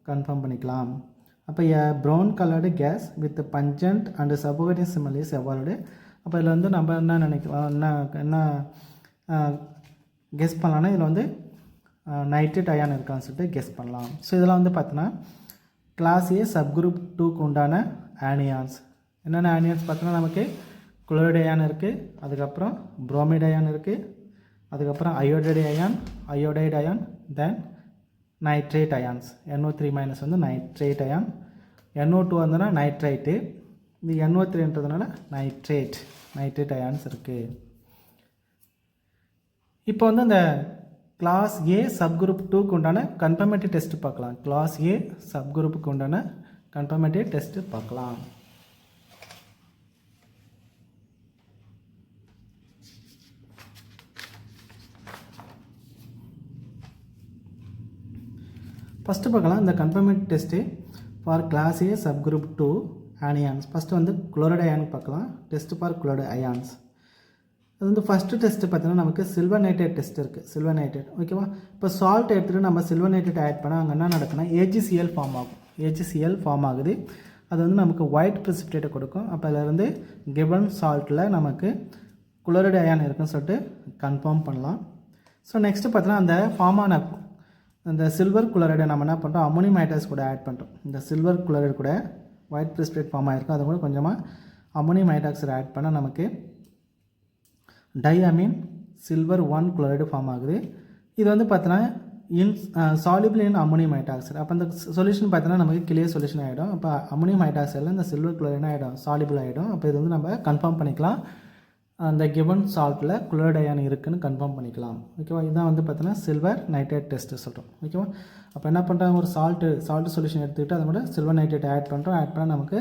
கன்ஃபார்ம் பண்ணிக்கலாம். அப்போ brown coloured gas with pungent and suffocating smell is evolved. அப்போ இதில் வந்து நம்ம என்ன நினைக்கலாம், என்ன கெஸ் பண்ணலான்னா இதில் வந்து நைட்ரேட் அயான் இருக்கான்னு சொல்லிட்டு கெஸ் பண்ணலாம். ஸோ இதெல்லாம் வந்து பார்த்தீங்கன்னா கிளாஸ் A சப்குரூப் 2க்கு உண்டான ஆனியான்ஸ். என்னென்ன ஆனியான்ஸ் பார்த்தோன்னா நமக்கு குளோரைடு அயான் இருக்குது, அதுக்கப்புறம் புரோமைடு அயான் இருக்குது, அதுக்கப்புறம் அயோடைடு அயான், தென் நைட்ரேட் அயான்ஸ். NO3- வந்து நைட்ரேட் அயான், NO2 வந்ததுன்னா நைட்ரைட்டு, இது NO3ன்றதுனால நைட்ரேட் அயான்ஸ் இருக்குது. இப்போ வந்து இந்த கிளாஸ் A சப்குரூப் 2க்கு உண்டான கன்ஃபர்மேட்டிவ் டெஸ்ட்டு பார்க்கலாம். கிளாஸ் A சப்குரூப்புக்கு உண்டான கன்ஃபர்மேட்டிவ் டெஸ்ட்டு பார்க்கலாம். ஃபஸ்ட்டு பார்க்கலாம் இந்த confirmative test for class A subgroup 2 anions. First வந்து குளோரைடு அயான் பார்க்கலாம். Test for chloride ions. அது வந்து ஃபஸ்ட்டு டெஸ்ட்டு பார்த்தீங்கன்னா நமக்கு சில்வர் நைட்ரேட் டெஸ்ட் இருக்குது. சில்வர் நைட்ரேட் ஓகேவா. இப்போ சால்ட் எடுத்துகிட்டு நம்ம சில்வர் நைட்ரேட் ஆட் பண்ணால் அங்கே என்ன நடக்குன்னா AgCl ஃபார்ம் ஆகும். AgCl ஃபார்ம் ஆகுது. அது வந்து நமக்கு ஒயிட் ப்ரிசிபிடேட்டை கொடுக்கும். அப்போ அதிலேருந்து கிவன் சால்ட்டில் நமக்கு குளோரைடு அயான் இருக்குன்னு சொல்லிட்டு கன்ஃபார்ம் பண்ணலாம். ஸோ நெக்ஸ்ட்டு பார்த்தீங்கன்னா அந்த ஃபார்ம் ஆன இந்த சில்வர் குளோரைடை நம்ம என்ன பண்ணுறோம், அமோனியம் ஹைட்ரேட் கூட ஆட் பண்ணுறோம். இந்த சில்வர் குளோரைடு கூட ஒயிட் ப்ரிசிபிடேட் ஃபார்ம் ஆகிருக்கும். அது கூட கொஞ்சமாக அமோனியம் ஹைட்ராக்சைடு ஆட் பண்ணால் நமக்கு டைஅமீன் சில்வர் 1 குளோரைடு ஃபார்ம் ஆகுது. இது வந்து பார்த்தீங்கன்னா சாலிபிள் இன் அமோனியம் ஹைட்ராக்சைடு. அப்போ அந்த சொல்யூஷன் பார்த்தீங்கன்னா நமக்கு கிளியர் சொல்யூஷன் ஆகிடும். அப்போ அமோனியம் ஹைட்ராக்சைடில் இந்த சில்வர் குளோரைடு ஆகிடும், சாலிபிள் ஆகிடும். அப்போ இது வந்து நம்ம கன்ஃபார்ம் பண்ணிக்கலாம், அந்த கிவன் சால்ட்டில் குளோரைடு அயான் இருக்குதுன்னு கன்ஃபார்ம் பண்ணிக்கலாம். ஓகேவா. இதுதான் வந்து பார்த்தீங்கன்னா சில்வர் நைட்ரேட் டெஸ்ட்டு சொல்கிறோம். ஓகேவா. அப்போ என்ன பண்ணுறாங்க, ஒரு சால்ட்டு சொல்யூஷன் எடுத்துக்கிட்டு அது கூட சில்வர் நைட்ரேட் ஆட் பண்ணுறோம். ஆட் பண்ணால் நமக்கு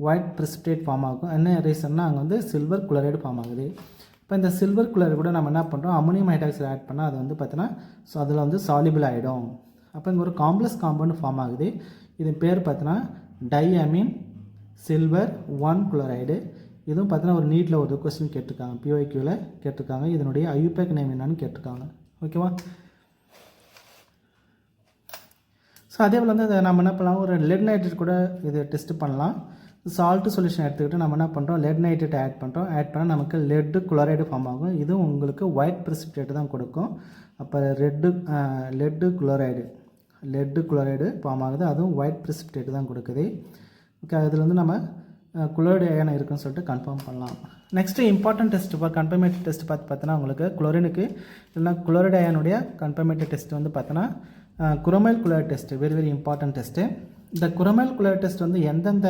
ஒயிட் ப்ரிசிபிடேட் ஃபார்ம் ஆகும். என்ன ரீசன்னா அங்கே வந்து சில்வர் குளோரைடு ஃபார்ம் ஆகுது. இப்போ இந்த சில்வர் குளோரைடு கூட நம்ம என்ன பண்ணுறோம், அமோனியம் ஹைட்ராக்சைடு ஆட் பண்ணால் அது வந்து பார்த்தீங்கன்னா ஸோ அதில் வந்து சாலிபிள் ஆகிடும். அப்போ இங்கே ஒரு காம்ப்ளெக்ஸ் காம்பவுண்ட் ஃபார்ம் ஆகுது. இது பேர் பார்த்தீங்கன்னா டைஅமீன் சில்வர் 1 குளோரைடு. இதுவும் பார்த்தீங்கன்னா ஒரு நீட்டில் ஒரு கொஸ்டின் கேட்டிருக்காங்க, PYQவில் கேட்டிருக்காங்க. இதனுடைய ஐயூபேக் நேம் என்னன்னு கேட்டிருக்காங்க. ஓகேவா. ஸோ அதே போல் வந்து நம்ம என்ன பண்ணலாம், ஒரு லெட் நைட்ரேட் கூட இது டெஸ்ட் பண்ணலாம். சால்ட்டு சொல்யூஷன் எடுத்துக்கிட்டு நம்ம என்ன பண்ணுறோம், லெட் நைட்ரேட் ஆட் பண்ணுறோம். ஆட் பண்ணால் நமக்கு லெட்டு குளோரைடு ஃபார்ம் ஆகும். இதுவும் உங்களுக்கு ஒயிட் ப்ரிசிபிடேட் தான் கொடுக்கும். அப்போ லெட்டு குளோரைடு ஃபார்ம் ஆகுது. அதுவும் ஒயிட் ப்ரிசிபிடேட் தான் கொடுக்குது. ஓகே. அதில் வந்து நம்ம குளோரைடு அயன் இருக்குன்னு சொல்லிட்டு கன்ஃபார்ம் பண்ணலாம். Next important test for confirmatory test பார்த்தீங்கன்னா உங்களுக்கு குளோரினுக்கு இல்லைனா குளோரைடு அயனுடைய கன்ஃபர்மேட்டரி டெஸ்ட் வந்து பார்த்தோன்னா chromyl chloride test very important test. இந்த குரோமைல் குளோரைடு டெஸ்ட் வந்து எந்தெந்த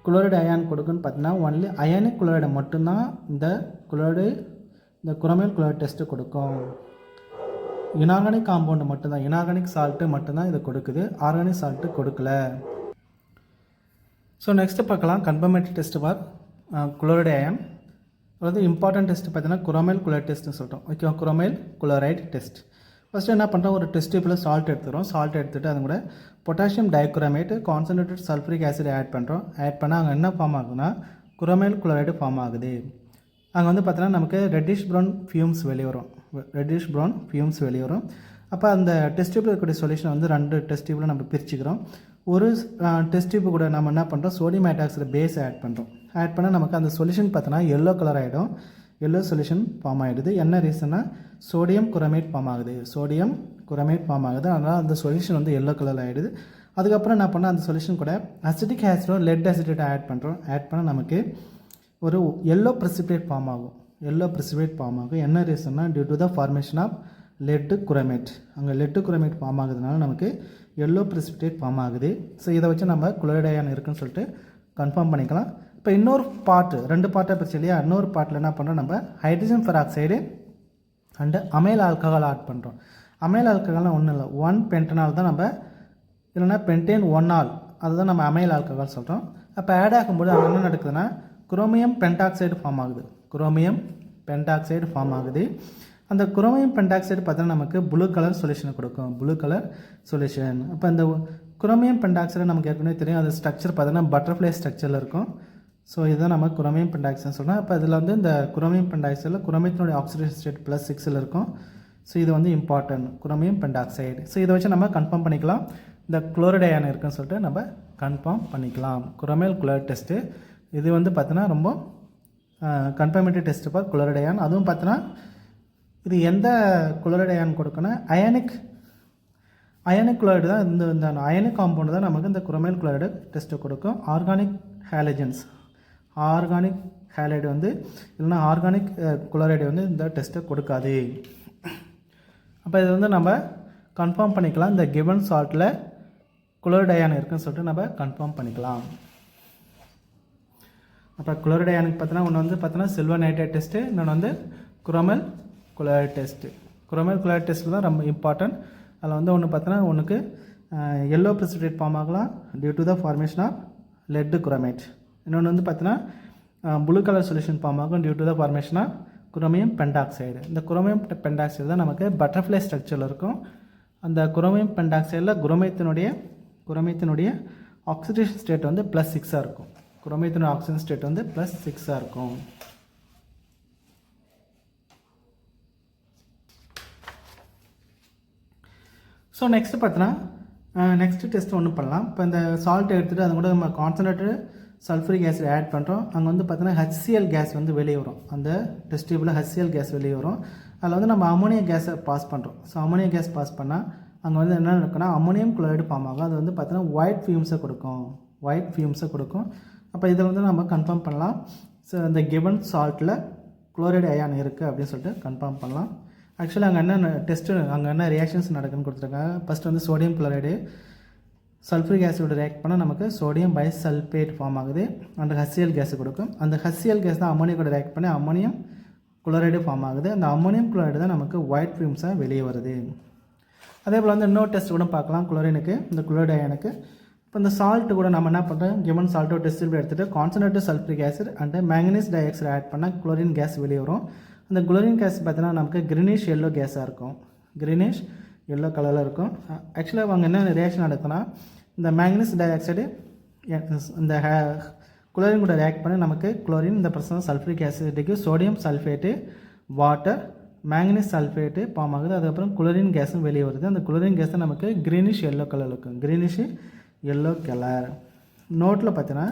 குளோரைடு அயான் கொடுக்குன்னு பார்த்தீங்கன்னா ஒன்லி அயானிக் குளோரைடை மட்டும்தான் இந்த குரோமைல் குளோரைடு டெஸ்ட்டு கொடுக்கும். இனார்கானிக் காம்பவுண்டு மட்டும்தான், இனார்கானிக் சால்ட்டு மட்டும்தான் இது கொடுக்குது, ஆர்கானிக் சால்ட்டு கொடுக்கல. ஸோ நெக்ஸ்ட்டு பார்க்கலாம் confirmatory test for chloride ion. அதாவது இம்பார்ட்டன்ட் டெஸ்ட் பார்த்தீங்கன்னா குரோமைல் குளோரைடு டெஸ்ட்னு சொல்லிட்டோம். ஓகேவா, குரோமைல் குளோரைடு டெஸ்ட். ஃபஸ்ட்டு என்ன பண்ணுறோம், ஒரு டெஸ்ட் டியூப்பில் சால்ட் எடுத்துக்கிறோம். சால்ட் எடுத்துகிட்டு அது கூட potassium dichromate concentrated sulphuric acid add பண்ணுறோம். ஆட் பண்ணால் அங்கே என்ன ஃபார்ம் ஆகுதுன்னா குரோமைல் குளோரைடு ஃபார்ம் ஆகுது. அங்கே வந்து பார்த்தோன்னா நமக்கு ரெட்டிஷ் ப்ரௌன் ஃபியூம்ஸ் வெளியே வரும். அப்போ அந்த டெஸ்ட் டியூப்பில் இருக்கக்கூடிய சொல்யூஷன் வந்து 2 டெஸ்ட் டியூப்பில் நம்ம பிரிச்சுக்கிறோம். ஒரு டெஸ்ட் டியூப்பு கூட நம்ம என்ன பண்ணுறோம், சோடியம் ஹைட்ராக்சைடு பேஸ் ஆட் பண்ணுறோம். ஆட் பண்ணால் நமக்கு அந்த சொல்யூஷன் பார்த்தோன்னா எல்லோ கலர் ஆகிடும், எல்லோ சொல்யூஷன் ஃபார்ம் ஆகிடுது. என்ன ரீசன்னா சோடியம் குரோமேட் ஃபார்ம் ஆகுது, அதனால் அந்த சொல்யூஷன் வந்து எல்லோ கலர் ஆகிடுது. அதுக்கப்புறம் என்ன பண்ணால் அந்த சொல்யூஷன் கூட அசிட்டிக் ஆசிடும் லெட் அசிட்டேட் ஆட் பண்ணுறோம். ஆட் பண்ணால் நமக்கு ஒரு எல்லோ ப்ரெசிபிடேட் ஃபார்ம் ஆகும். என்ன ரீசன்னா due to the formation of lead chromate. அங்கே லெட்டு குரோமேட் ஃபார்ம் ஆகுதுனால நமக்கு எல்லோ ப்ரெசிபிடேட் ஃபார்ம் ஆகுது. ஸோ இதை வச்சு நம்ம குளோரைடு அயான் இருக்குன்னு சொல்லிட்டு கன்ஃபார்ம் பண்ணிக்கலாம். இப்போ இன்னொரு பார்ட் 2 பார்ட்டாக பிரிச்சு இல்லையா, இன்னொரு பார்ட்டில் என்ன பண்ணுறோம், நம்ம hydrogen peroxide and amyl alcohol add பண்ணுறோம். அமைல் ஆல்கஹால்னால் ஒன்றும் இல்லை, 1 பென்டனால் தான் நம்ம, இல்லைனா பென்டேன் 1 ஆல், அதுதான் நம்ம அமைல் ஆல்கஹால் சொல்கிறோம். அப்போ ஆட் ஆகும்போது அங்கே என்ன நடக்குதுன்னா குரோமியம் பென்டாக்சைடு ஃபார்ம் ஆகுது. அந்த குரோமியம் பென்டாக்சைடு பார்த்தீங்கன்னா நமக்கு ப்ளூ கலர் சொல்யூஷனை கொடுக்கும், அப்போ இந்த குரோமியம் பென்டாக்சைடு நமக்கு ஏற்கனவே தெரியும், அது ஸ்ட்ரக்சர் பார்த்தீங்கன்னா பட்டர்ஃப்ளை ஸ்ட்ரக்சரில் இருக்கும். ஸோ இதுதான் நம்ம குரோமியம் பென்டாக்சைடு சொல்கிறோம். அப்போ இதில் வந்து இந்த குரோமியம் பென்டாக்சைடில் குரோமியத்தினுடைய ஆக்சிடேஷன் ஸ்டேட் +6 இருக்கும். ஸோ இது வந்து இம்பார்ட்டன்ட் குரோமியம் பென்டாக்சைடு. ஸோ இதை வச்சு நம்ம கன்ஃபார்ம் பண்ணிக்கலாம் இந்த குளோரைடு அயான் இருக்குன்னு சொல்லிட்டு நம்ம கன்ஃபார்ம் பண்ணிக்கலாம். குரோமைல் குளோரைடு டெஸ்ட்டு இது வந்து பார்த்தீங்கன்னா ரொம்ப confirmatory test for chloride ion. அதுவும் பார்த்தீங்கன்னா இது எந்த குளோரைடு அயான் கொடுக்குன்னா அயானிக் குளோரைடு தான். இந்த அயானிக் காம்பவுண்டு தான் நமக்கு இந்த குரோமைல் குளோரைடு டெஸ்ட்டு கொடுக்கும். ஆர்கானிக் ஹேலைடு வந்து இல்லைனா ஆர்கானிக் குளோரைடு வந்து இந்த டெஸ்ட்டை கொடுக்காது. அப்போ இது வந்து நம்ம கன்ஃபார்ம் பண்ணிக்கலாம், இந்த கிவன் சால்ட்டில் குளோரைடு அயான் இருக்குன்னு சொல்லிட்டு நம்ம கன்ஃபார்ம் பண்ணிக்கலாம். அப்போ குளோரைடு அயானுக்கு பார்த்தோன்னா ஒன்று வந்து பார்த்தோன்னா சில்வர் நைட்ரேட் டெஸ்ட்டு, இன்னொன்று வந்து chromyl chloride test. Chromyl chloride test தான் ரொம்ப இம்பார்ட்டன்ட். அதில் வந்து ஒன்று பார்த்தோன்னா ஒன்றுக்கு எல்லோ ப்ரெசிபிடேட் ஃபார்ம் ஆகலாம் due to the formation of lead chromate. இன்னொன்று வந்து பார்த்தீங்கன்னா ப்ளூ கலர் சொல்யூஷன் ஃபார்ம் ஆகும் due to the formation of chromium pentoxide. இந்த குரோமியம் பென்டாக்சைடு தான் நமக்கு பட்டர்ஃப்ளை ஸ்ட்ரக்சரில் இருக்கும். அந்த குரோமியம் பென்டாக்சைடில் குரோமியத்தினுடைய ஆக்சிடேஷன் ஸ்டேட் வந்து +6 இருக்கும். குரோமியத்தினுடைய ஆக்சிஜன் ஸ்டேட் வந்து +6 இருக்கும். ஸோ நெக்ஸ்ட்டு பார்த்தீங்கன்னா நெக்ஸ்ட்டு டெஸ்ட் ஒன்று பண்ணலாம். இப்போ இந்த சால்ட் எடுத்துகிட்டு அது கூட நம்ம கான்சன்ட்ரேட்டட் சல்ஃபரிக் ஆசிட் ஆட் பண்ணுறோம். அங்கே வந்து பார்த்தீங்கன்னா HCl கேஸ் வந்து வெளியே வரும். அந்த டெஸ்ட் டியூப்பில் HCl கேஸ் வெளியே வரும். அதில் வந்து நம்ம அமோனியா கேஸை பாஸ் பண்ணுறோம். ஸோ அமோனியா கேஸ் பாஸ் பண்ணால் அங்கே வந்து என்ன இருக்குன்னா அமோனியம் குளோரைடு ஃபார்ம் ஆகும். அது வந்து பார்த்தீங்கன்னா ஒயிட் ஃபியூம்ஸை கொடுக்கும். அப்போ இதில் வந்து நம்ம கன்ஃபார்ம் பண்ணலாம். ஸோ இந்த கிவன் சால்ட்டில் குளோரைடு அயான் இருக்குது அப்படின்னு சொல்லிட்டு கன்ஃபார்ம் பண்ணலாம். ஆக்சுவலி அங்கே என்ன ரியாக்ஷன்ஸ் நடக்குன்னு கொடுத்துருக்காங்க. ஃபஸ்ட்டு வந்து sodium chloride sulphuric acid react பண்ணால் நமக்கு சோடியம் பைசல்ஃபேட் ஃபார்ம் ஆகுது. அந்த HCl கேஸை கொடுக்கும். அந்த HCl கேஸ் தான் அமோனியா கூட ரியாக்ட் பண்ணி அமோனியம் குளோரைடு ஃபார்ம் ஆகுது. அந்த அமோனியம் குளோரைடு தான் நமக்கு ஒயிட் ஃபியூம்ஸாக வெளியே வருது. அதே போல் வந்து இன்னொரு டெஸ்ட் கூட பார்க்கலாம் குளோரினுக்கு, இந்த குளோரைடு அயானுக்கு. இப்போ இந்த சால்ட்டு கூட நம்ம என்ன பண்ணுறோம், கிவன் சால்ட்டோ டெஸ்ட் எடுத்துகிட்டு concentrated sulphuric acid and manganese dioxide add பண்ணால் குளோரின் கேஸ் வெளியே வரும். அந்த குளோரின் கேஸ் பார்த்தீங்கன்னா நமக்கு கிரீனிஷ் எல்லோ கேஸாக இருக்கும், கிரீனிஷ் எல்லோ கலரில் இருக்கும். ஆக்சுவலாக அவங்க என்ன ரியாக்ஷன் நடக்குன்னா இந்த மேங்கனீஸ் டை ஆக்சைடு இந்த குளோரின் கூட ரியாக்ட் பண்ணி நமக்கு குளோரின் இந்த பர்சன் சல்ஃபரிக் ஆசிட்டுக்கு sodium sulphate water manganese sulphate form ஆகுது. அதுக்கப்புறம் குளோரின் கேஸும் வெளியே வருது. அந்த குளோரின் கேஸ் தான் நமக்கு கிரீனிஷ் எல்லோ கலர் இருக்கும், கிரீனிஷ் எல்லோ கலர். நோட்டில் பார்த்தீங்கன்னா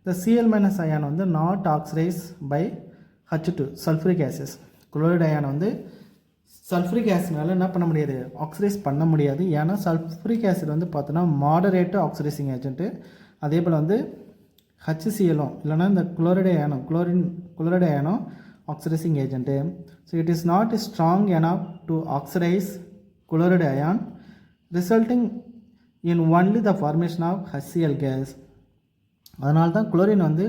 இந்த Cl- அயான் வந்து not oxidise by H2 sulphuric acid. Chloride ion வந்து சல்ஃபரிக் ஆசிட்னால என்ன பண்ண முடியாது, ஆக்சிடைஸ் பண்ண முடியாது. ஏன்னா சல்ஃபரிக் ஆசிட் வந்து பார்த்தோன்னா மாடரேட்டு ஆக்சிடைசிங் ஏஜென்ட்டு. அதே போல் வந்து HClO இல்லைனா இந்த குளோரைடு அயானோ குளோரைடு அயானோ oxidising agent. So it is not strong enough to oxidise chloride ion resulting in only the formation of HCl gas. அதனால தான் குளோரின் வந்து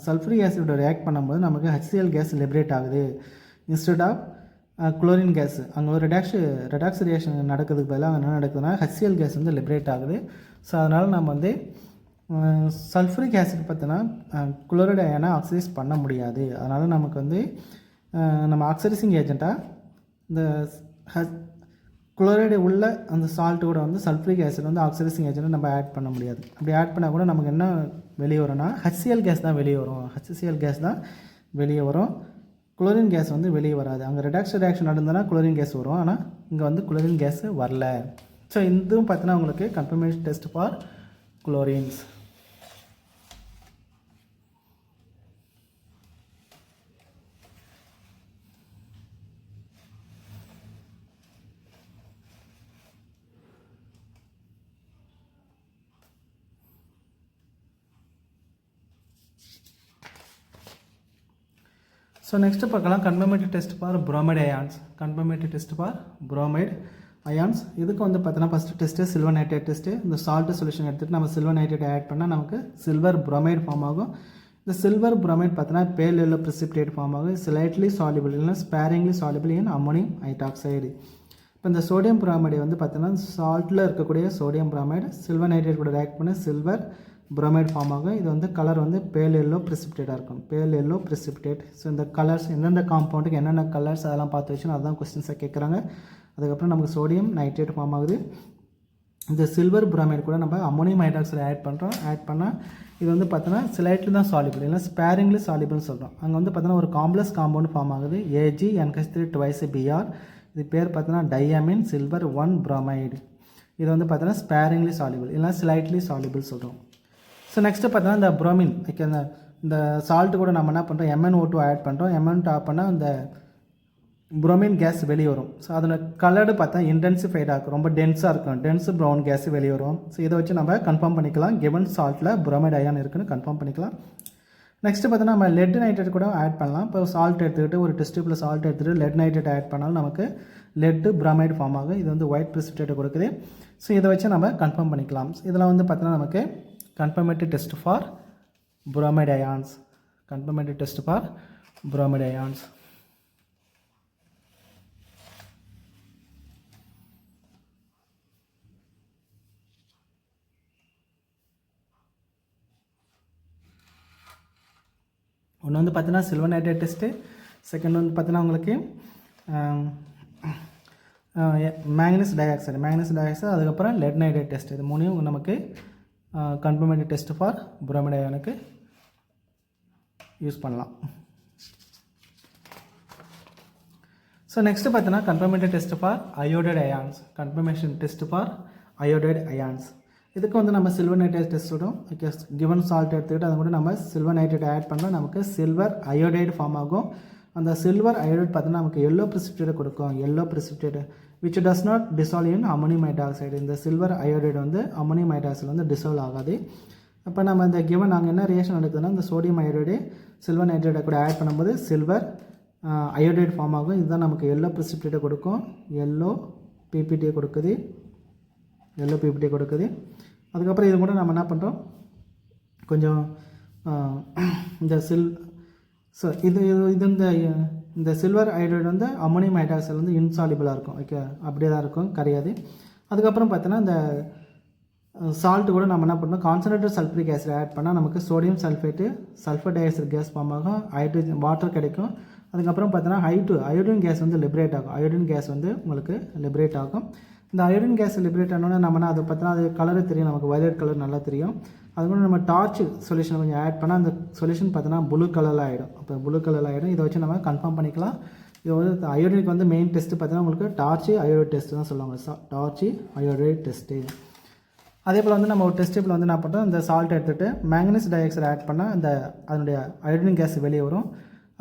சல்ஃபரிக் ஆசிடோட ரியாக்ட் பண்ணும்போது நமக்கு HCl கேஸ் லிபரேட் ஆகுது இன்ஸ்டெட் ஆஃப் குளோரின் கேஸ். அங்கே ஒரு ரெடாக்ஸ் ரியாக்ஷன் நடக்கிறதுக்கு பதிலாக என்ன நடக்குதுன்னா HCl கேஸ் வந்து லிபரேட் ஆகுது. ஸோ அதனால் நம்ம வந்து சல்ஃபரிக் ஆசிட் பார்த்தினா குளோரைடு அயனை ஆக்சிடைஸ் பண்ண முடியாது. அதனால் நமக்கு வந்து நம்ம ஆக்சிடைசிங் ஏஜெண்ட்டாக இந்த குளோரைடு உள்ள அந்த சால்ட்டு கூட வந்து சல்ஃபரிக் ஆசிட் வந்து ஆக்சிடைசிங் ஏஜென்ட்டை நம்ம ஆட் பண்ண முடியாது. அப்படி ஆட் பண்ணால் கூட நமக்கு என்ன வெளியே வரும்னா HCl கேஸ் தான் வெளியே வரும். HCl கேஸ் தான் வெளியே வரும். குளோரின் கேஸ் வந்து வெளியே வராது. அங்கே ரெடாக்ஸ் ரியாக்ஷன் நடந்ததுன்னா குளோரின் கேஸ் வரும். ஆனால் இங்கே வந்து குளோரின் கேஸ் வரல. ஸோ இதுவும் பார்த்தீங்கன்னா உங்களுக்கு confirmation test for chlorines. So next பார்க்கலாம் confirmatory test for bromide ions. Confirmatory test for bromide ions. இதுக்கு வந்து பார்த்தீங்கன்னா first test silver nitrate test. இந்த சால்ட்டு சொல்யூஷன் எடுத்துகிட்டு நம்ம சில்வர் நைட்ரேட் ஆட் பண்ணால் நமக்கு சில்வர் bromide ஃபார்ம் ஆகும். இந்த சில்வர் bromide பார்த்தீங்கன்னா பேல் எல்லோ precipitate ஃபார்ம் ஆகும். ஸ்லைட்லி சால்யூபிள் இல்லைனா ஸ்பேரிங்லி சால்யூபிள் இன் அம்மோனியம் ஹைட்ராக்சைடு. இப்போ இந்த சோடியம் bromide வந்து பார்த்தீங்கன்னா சால்ட்டில் இருக்கக்கூடிய சோடியம் bromide சில்வர் நைட்ரேட் கூட ரியாக்ட் பண்ணி சில்வர் bromide ஃபார்ம் ஆகும். இது வந்து கலர் வந்து பேல் எல்லோ precipitate-ஆக இருக்கும். பேல் எல்லோ precipitate. ஸோ இந்த கலர்ஸ் எந்தெந்த காம்பவுண்டுக்கு என்னென்ன கலர்ஸ் அதெல்லாம் பார்த்து வச்சுன்னா அதுதான் கொஸ்டின்ஸாக கேட்குறாங்க. அதுக்கப்புறம் நமக்கு சோடியம் நைட்ரேட் ஃபார்ம் ஆகுது. இந்த சில்வர் bromide கூட நம்ம அம்மோனியம் ஹைட்ராக்சைடு ஆட் பண்ணுறோம். ஆட் பண்ணால் இது வந்து பார்த்தோன்னா ஸ்லைட்லி தான் சால்யூபிள் இல்லை ஸ்பேரிங்லி சால்யூபிள்னு சொல்கிறோம். அங்கே வந்து பார்த்தோன்னா ஒரு காம்ப்ளெக்ஸ் காம்பவுண்ட் ஃபார்ம் ஆகுது AgNH3 twice Br. இது பேர் பார்த்தோன்னா டையமின் சில்வர் 1 bromide. இது வந்து பார்த்தோன்னா ஸ்பேரிங்லி சால்யூபிள் இல்லை ஸ்லைட்லி சால்யூபிள் சொல்கிறோம். ஸோ நெக்ஸ்ட்டு பார்த்தோன்னா இந்த ப்ரோமின் இந்த சால்ட்டு கூட நம்ம என்ன பண்ணுறோம் MnO2 ஆட் பண்ணுறோம். MnO2 ஆட் பண்ணால் இந்த ப்ரோமின் கேஸ் வெளியே வரும். ஸோ அதில் கலர்டு பார்த்தா இன்டென்சிஃபைடாக இருக்கும், ரொம்ப டென்ஸாக இருக்கும், டென்ஸ் ப்ரௌன் கேஸ் வெளியே வரும். ஸோ இதை வச்சு நம்ம கன்ஃபார்ம் பண்ணிக்கலாம் கிவன் சால்ட்டில் bromide அயான் இருக்குன்னு கன்ஃபார்ம் பண்ணிக்கலாம். நெக்ஸ்ட்டு பார்த்தோன்னா நம்ம லெட் நைட்ரேட் கூட ஆட் பண்ணலாம். இப்போ சால்ட் எடுத்துக்கிட்டு ஒரு டெஸ்ட் டியூப்பில் சால்ட் எடுத்துகிட்டு லெட் நைட்ரேட் ஆட் பண்ணாலும் நமக்கு லெட்டு bromide ஃபார்ம் ஆகும். இது வந்து ஒயிட் precipitate கொடுக்குது. ஸோ இதை வச்சு நம்ம கன்ஃபார்ம் பண்ணிக்கலாம். இதில் வந்து பார்த்தோன்னா நமக்கு confirmatory test for bromide ions. Confirmatory test for bromide ions. ஒன்று வந்து பார்த்தீங்கன்னா சில்வர் நைட்ரேட் டெஸ்ட்டு. செகண்ட் வந்து பார்த்தீங்கன்னா உங்களுக்கு மேங்கனீஸ் டை ஆக்சைடு அதுக்கப்புறம் லெட் நைட்ரேட் டெஸ்ட். இது மூணையும் நமக்கு கன்ஃபர்மேட்டரி டெஸ்ட் ஃபார் bromide அயானுக்கு யூஸ் பண்ணலாம். ஸோ நெக்ஸ்ட்டு பார்த்தீங்கன்னா confirmatory test for iodide ions. Confirmation test for iodide ions. இதுக்கு வந்து நம்ம சில்வர் நைட்ரேட் டெஸ்ட் விடும். ஓகே, கிவன் சால்ட் எடுத்துக்கிட்டு அதை கூட நம்ம சில்வர் நைட்ரேட் ஆட் பண்ணால் நமக்கு சில்வர் அயோடைடு ஃபார்ம் ஆகும். அந்த சில்வர் அயோடைடு பார்த்தீங்கன்னா நமக்கு எல்லோ precipitate கொடுக்கும். Yellow precipitate which does not dissolve in ammonium hydroxide. இந்த சில்வர் அயோடைடு வந்து அம்மோனியம் ஹைட்ராக்சைடு வந்து டிசால்வ் ஆகாது. அப்போ நம்ம இந்த கிவன் நாங்கள் என்ன ரியாக்ஷன் நடக்குதுன்னா இந்த சோடியம் அயோடைடு சில்வர் நைட்ரேட்டை கூட ஆட் பண்ணும்போது சில்வர் அயோடைடு ஃபார்ம் ஆகும். இதுதான் நமக்கு எல்லோ precipitate கொடுக்கும். எல்லோ பிபிடி கொடுக்குது. அதுக்கப்புறம் இது கூட நம்ம என்ன பண்ணுறோம் கொஞ்சம் இந்த ஸோ இது இந்த சில்வர் அயோடைடு வந்து அம்மோனியம் ஹைட்ராக்சைடு வந்து இன்சாலிபிளாக இருக்கும். ஓகே, அப்படியே தான் இருக்கும், கரையாது. அதுக்கப்புறம் பார்த்தோன்னா இந்த சால்ட்டு கூட நம்ம என்ன பண்ணோம் கான்சன்ட்ரேட்டட் சல்ஃபரிக் ஆசிட் ஆட் பண்ணால் நமக்கு sodium sulphate sulphur dioxide gas form ஆகும். ஹைட்ரஜன் வாட்டர் கிடைக்கும். அதுக்கப்புறம் பார்த்தோன்னா அயோடின் கேஸ் வந்து லிபரேட் ஆகும். அயோடின் கேஸ் வந்து உங்களுக்கு லிபரேட் ஆகும். இந்த அயோடின் கேஸ் லிபரேட் ஆனோன்னா நம்மனா அதை பார்த்தோன்னா அது கலரு தெரியும், நமக்கு வயலட் கலர் நல்லா தெரியும். அது கூட நம்ம டார்ச் சொல்யூஷன் கொஞ்சம் ஆட் பண்ணால் அந்த சொல்யூஷன் பார்த்தோன்னா ப்ளூ கலரில் ஆகிடும். அப்போ ப்ளூ கலரில் ஆகிடும். இதை வச்சு நம்ம கன்ஃபார்ம் பண்ணிக்கலாம். இது வந்து அயோடினுக்கு வந்து மெயின் டெஸ்ட்டு பார்த்தீங்கன்னா உங்களுக்கு டார்ச் அயோடைடு டெஸ்ட்டு தான் சொல்லுவாங்க. Torch iodide test. அதே போல் வந்து நம்ம ஒரு டெஸ்ட் டியூப்பில் வந்து என்ன பண்ணுறோம் இந்த சால்ட் எடுத்துகிட்டு மேங்கனீஸ் டை ஆக்சைடு ஆட் பண்ணால் அந்த அதனுடைய அயோடின் கேஸ் வெளியே வரும்.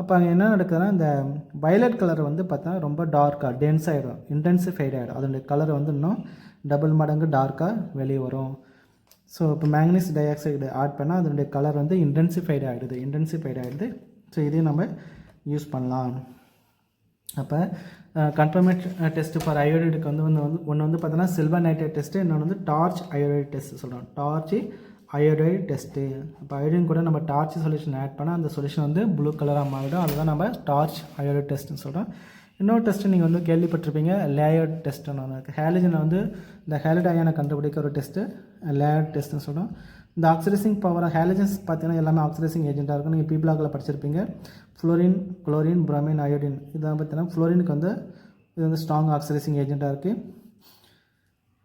அப்போ அங்கே என்ன நடக்குதுன்னா இந்த வயலட் கலர் வந்து பார்த்தா ரொம்ப டார்க்காக டென்ஸ் ஆகிடும், இன்டென்சிஃபைட் ஆகிடும். அதனுடைய கலர் வந்து இன்னும் டபுள் மடங்கு டார்க்காக வெளியே வரும். ஸோ இப்போ மேங்கனீஸ் டை ஆக்சைடு ஆட் பண்ணால் அதனுடைய கலர் வந்து இன்டென்சிஃபைடு ஆகிடுது. ஸோ இதையும் நம்ம யூஸ் பண்ணலாம். அப்போ கன்ஃபர்மேட் டெஸ்ட்டு ஃபார் அயோடைடுக்கு ஒன்று வந்து பார்த்தோன்னா சில்வர் நைட்ரேட் டெஸ்ட்டு, இன்னொன்று வந்து டார்ச் அயோடைடு டெஸ்ட்டு சொல்கிறோம். Torch iodide test. இப்போ அயோடின் கூட நம்ம டார்ச் சொல்யூஷன் ஆட் பண்ணால் அந்த சொல்யூஷன் வந்து ப்ளூ கலராக மாறிடும். அதுதான் நம்ம டார்ச் அயோடைடு டெஸ்ட்டுன்னு சொல்கிறோம். இன்னொரு டெஸ்ட்டு நீங்கள் வந்து கேள்விப்பட்டிருப்பீங்க, லேயர்ட் டெஸ்ட்டுன்னு ஒன்று இருக்குது. ஹேலஜனை வந்து இந்த ஹேலட் அயானை கண்டுபிடிக்க ஒரு டெஸ்ட்டு லேயர்ட் டெஸ்ட்டுன்னு சொல்கிறோம். இந்த ஆக்சிடைசிங் பவர் ஹேலஜன்ஸ் பார்த்தீங்கன்னா எல்லாமே ஆக்சிடைசிங் ஏஜென்ட்டாக இருக்கும். நீங்கள் பிளாக்ல படிச்சிருப்பீங்க. Fluorine, chlorine, bromine, iodine. இதான் பார்த்தீங்கன்னா ஃப்ளோரினுக்கு வந்து இது வந்து ஸ்ட்ராங் ஆக்சிடைசிங் ஏஜென்ட்டாக இருக்குது.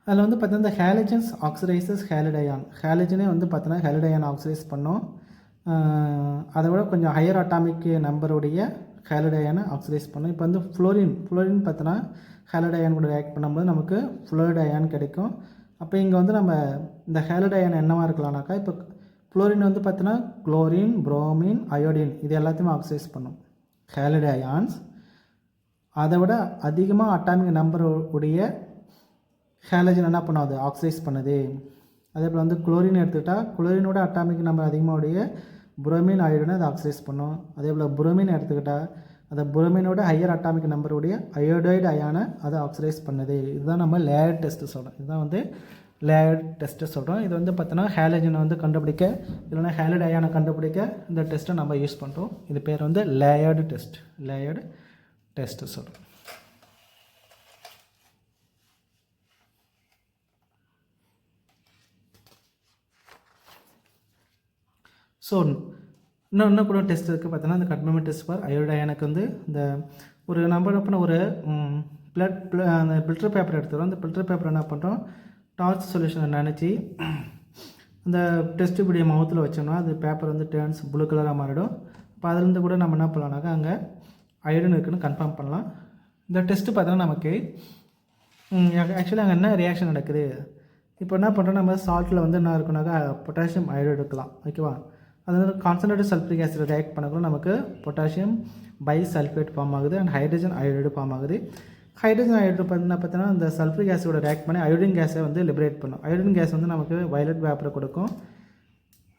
அதில் வந்து பார்த்தீங்கன்னா இந்த ஹேலஜன்ஸ் ஆக்சிடைசஸ் ஹேலட் அயான். ஹேலஜனே வந்து பார்த்தீங்கன்னா ஹேலட் அயான் ஆக்சிடைஸ் பண்ணோம். அதை விட கொஞ்சம் ஹையர் அட்டாமிக் நம்பருடைய ஹேலட் அயானை ஆக்சிடைஸ் பண்ணோம். இப்போ வந்து ஃப்ளோரின் பார்த்தோன்னா ஹேலட் அயான் கூட ரியாக்ட் பண்ணும்போது நமக்கு ஃப்ளோரைடு அயான் கிடைக்கும். அப்போ இங்கே வந்து நம்ம இந்த ஹேலட் அயான் என்னவாக இருக்கலாம்னாக்கா, இப்போ ஃப்ளோரின் வந்து பார்த்தீங்கன்னா குளோரின், புரோமின், அயோடின் இது எல்லாத்தையுமே ஆக்சிடைஸ் பண்ணும். ஹேலட் அயான்ஸ் அதை விட அதிகமாக அட்டாமிக் நம்பர் உடைய ஹேலஜன் என்ன பண்ணும், அது ஆக்சிடைஸ் பண்ணுது. அதே போல் வந்து குளோரின் எடுத்துக்கிட்டால் குளோரினோட அட்டாமிக் நம்பர் அதிகமாக உடைய புரோமின் அயோடினை அதை ஆக்சிடைஸ் பண்ணும். அதே போல் புரோமின் எடுத்துக்கிட்டால் அந்த புரோமினோட ஹையர் அட்டாமிக் நம்பருடைய அயோடைடு அயானை அதை ஆக்சிடைஸ் பண்ணுது. இதுதான் நம்ம லேயர்ட் டெஸ்ட்டு சொல்கிறோம். இதுதான் வந்து லேயர்ட் டெஸ்ட்டு சொல்கிறோம். இது வந்து பார்த்தோன்னா ஹேலஜனை வந்து கண்டுபிடிக்க, இல்லைன்னா ஹேலட் அயானை கண்டுபிடிக்க இந்த டெஸ்ட்டை நம்ம யூஸ் பண்ணுறோம். இது பேர் வந்து லேயர்டு டெஸ்ட்டு சொல்கிறோம். ஸோ இன்னும் கூட டெஸ்ட் இருக்குது பார்த்தோன்னா இந்த கன்ஃபர்மேட் டெஸ்ட் ஃபார் அயோடைடு அயானுக்கு வந்து இந்த ஒரு நம்ம என்ன பண்ண ஒரு அந்த ஃபில்டர் பேப்பர் எடுத்துக்கிறோம். அந்த ஃபில்டர் பேப்பர் என்ன பண்ணுறோம், டார்ச் சொல்யூஷனை நினச்சி அந்த டெஸ்ட் இப்படி மவுத்தில் வச்சோம்னா அது பேப்பர் வந்து டேர்ன்ஸ் ப்ளூ கலராக மாறிடும். இப்போ அதுலேருந்து கூட நம்ம என்ன பண்ணலாம்னாக்கா அங்கே அயோடின் இருக்குன்னு கன்ஃபார்ம் பண்ணலாம். இந்த டெஸ்ட்டு பார்த்தோன்னா நமக்கு ஆக்சுவலி அங்கே என்ன ரியாக்ஷன் நடக்குது. இப்போ என்ன பண்ணுறோம், நம்ம சால்ட்டில் வந்து என்ன இருக்குனாக்கா பொட்டாசியம் அயோடைடு எடுக்கலாம். ஓகேவா, அது வந்து கான்சன்ட்ரேட்டட் சல்ஃபரிக் ஆசிட் ரியாக்ட் பண்ணக்குள்ள நமக்கு பொட்டாசியம் பை சல்ஃபேட் ஃபார்ம் ஆகுது அண்ட் ஹைட்ரஜன் அயோடைடு ஃபார்ம் ஆகுது. ஹைட்ரஜன் அயோடைடு பார்த்தீங்கன்னா இந்த சல்ஃபரிக் ஆசிடோட ரியாக்ட் பண்ணி அயோடின் கேஸை வந்து லிபரேட் பண்ணும். அயோடின் கேஸ் வந்து நமக்கு வயலட் பேப்பரை கொடுக்கும்.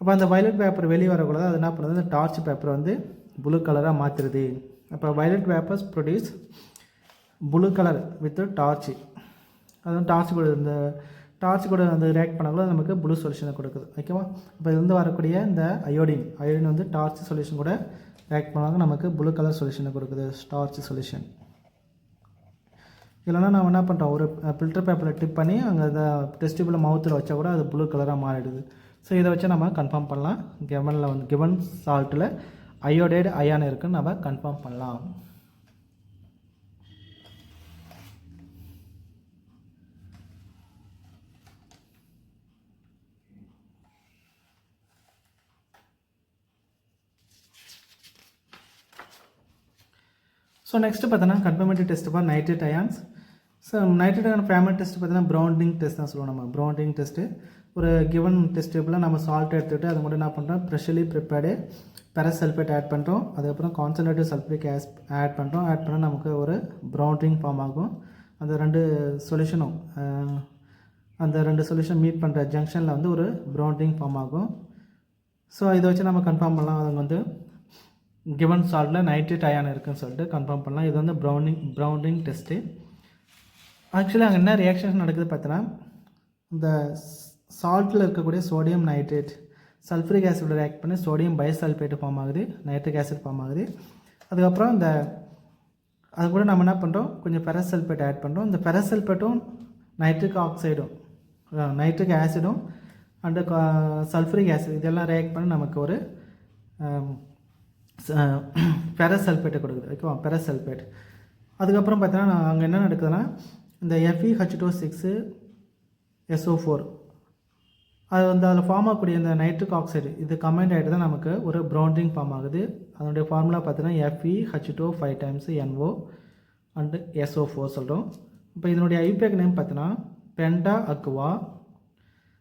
அப்போ அந்த வயலட் பேப்பர் வெளியே வரக்கூடாது, அது என்ன பண்ணுறது, அந்த டார்ச் பேப்பரை வந்து ப்ளூ கலராக மாற்றுறது. அப்போ violet papers produce blue colour with torch. அது வந்து டார்ச் கூட இந்த டார்ச் கூட வந்து ரியாக்ட் பண்ணக்குள்ள நமக்கு ப்ளூ சொல்யூஷனை கொடுக்குது. ஓகேவா, இப்போ இதுலேருந்து வரக்கூடிய இந்த அயோடின் வந்து டார்ச் சொல்யூஷன் கூட ரியாக்ட் பண்ணாங்க நமக்கு ப்ளூ கலர் சொல்யூஷனை கொடுக்குது, டார்ச் சொல்யூஷன். இல்லைனா நம்ம என்ன பண்ணுறோம், ஒரு ஃபில்டர் பேப்பரில் டிப் பண்ணி அங்கே அந்த டெஸ்டிபிள் மவுத்தில் வச்சா கூட அது ப்ளூ கலராக மாறிடுது. ஸோ இதை வச்சு நம்ம கன்ஃபார்ம் பண்ணலாம். கிவன் சால்ட்டில் அயோடைடு அயான் இருக்குன்னு நம்ம கன்ஃபார்ம் பண்ணலாம். ஸோ நெக்ஸ்ட்டு பார்த்தோன்னா confirmative test for nitrate ions. So nitrate ion family test பார்த்தீங்கன்னா ப்ரௌண்டிங் டெஸ்ட் தான் சொல்லுவோம். நம்ம ப்ரௌண்டிங் டெஸ்ட்டு ஒரு கிவன் டெஸ்ட்டில் நம்ம சால்ட் எடுத்துகிட்டு அது மட்டும் என்ன பண்ணுறோம், ஃப்ரெஷ்லி ப்ரிப்பேர்டு பெரசல்ஃபேட் ஆட் பண்ணுறோம். அதுக்கப்புறம் கான்சன்ட்ரேட்டிவ் சல்ஃபரிக் ஆட் பண்ணுறோம். ஆட் பண்ணால் நமக்கு ஒரு ப்ரௌண்டிங் ஃபார்ம் ஆகும். அந்த ரெண்டு சொல்யூஷன் மீட் பண்ணுற ஜங்ஷனில் வந்து ஒரு ப்ரௌண்டிங் ஃபார்ம் ஆகும். ஸோ இதை வச்சு நம்ம கன்ஃபார்ம் பண்ணலாம், அது வந்து கிவன் சால்ட்டில் நைட்ரேட் அயான் இருக்குன்னு சொல்லிட்டு கன்ஃபார்ம் பண்ணலாம். இது வந்து ப்ரௌண்டிங் டெஸ்ட்டு. ஆக்சுவலி அங்கே என்ன ரியாக்ஷன் நடக்குது பார்த்தோன்னா, இந்த சால்ட்டில் இருக்கக்கூடிய sodium nitrate sulphuric acid react பண்ணி சோடியம் பைசல்ஃபேட் ஃபார்ம் ஆகுது, நைட்ரிக் ஆசிட் ஃபார்ம் ஆகுது. அதுக்கப்புறம் அது கூட நம்ம என்ன பண்ணுறோம், கொஞ்சம் பெரசல்ஃபேட் ஆட் பண்ணுறோம். இந்த பெரசல்ஃபேட்டும் நைட்ரிக் ஆசிடும் அண்டு சல்ஃபரிக் ஆசிட் இதெல்லாம் ரியாக்ட் பண்ணி நமக்கு ஒரு பெரசல்ஃபேட்டை கொடுக்குது. ஓகேவா, பெரசல்ஃபேட். அதுக்கப்புறம் பார்த்தீங்கன்னா அங்கே என்ன நடக்குதுன்னா, இந்த Fe2H6 SO4 அது வந்து அதில் ஃபார்ம் ஆகக்கூடிய இந்த நைட்ரிக் ஆக்சைடு இது கம்பைண்ட் ஆகிட்டு தான் நமக்கு ஒரு ப்ரௌண்டிங் ஃபார்ம் ஆகுது. அதனுடைய ஃபார்முலா பார்த்தீங்கன்னா FeH2 5 times NO and SO4 சொல்கிறோம். இப்போ இதனுடைய ஐபேக் நேம் பார்த்தீங்கன்னா பென்டா அக்வா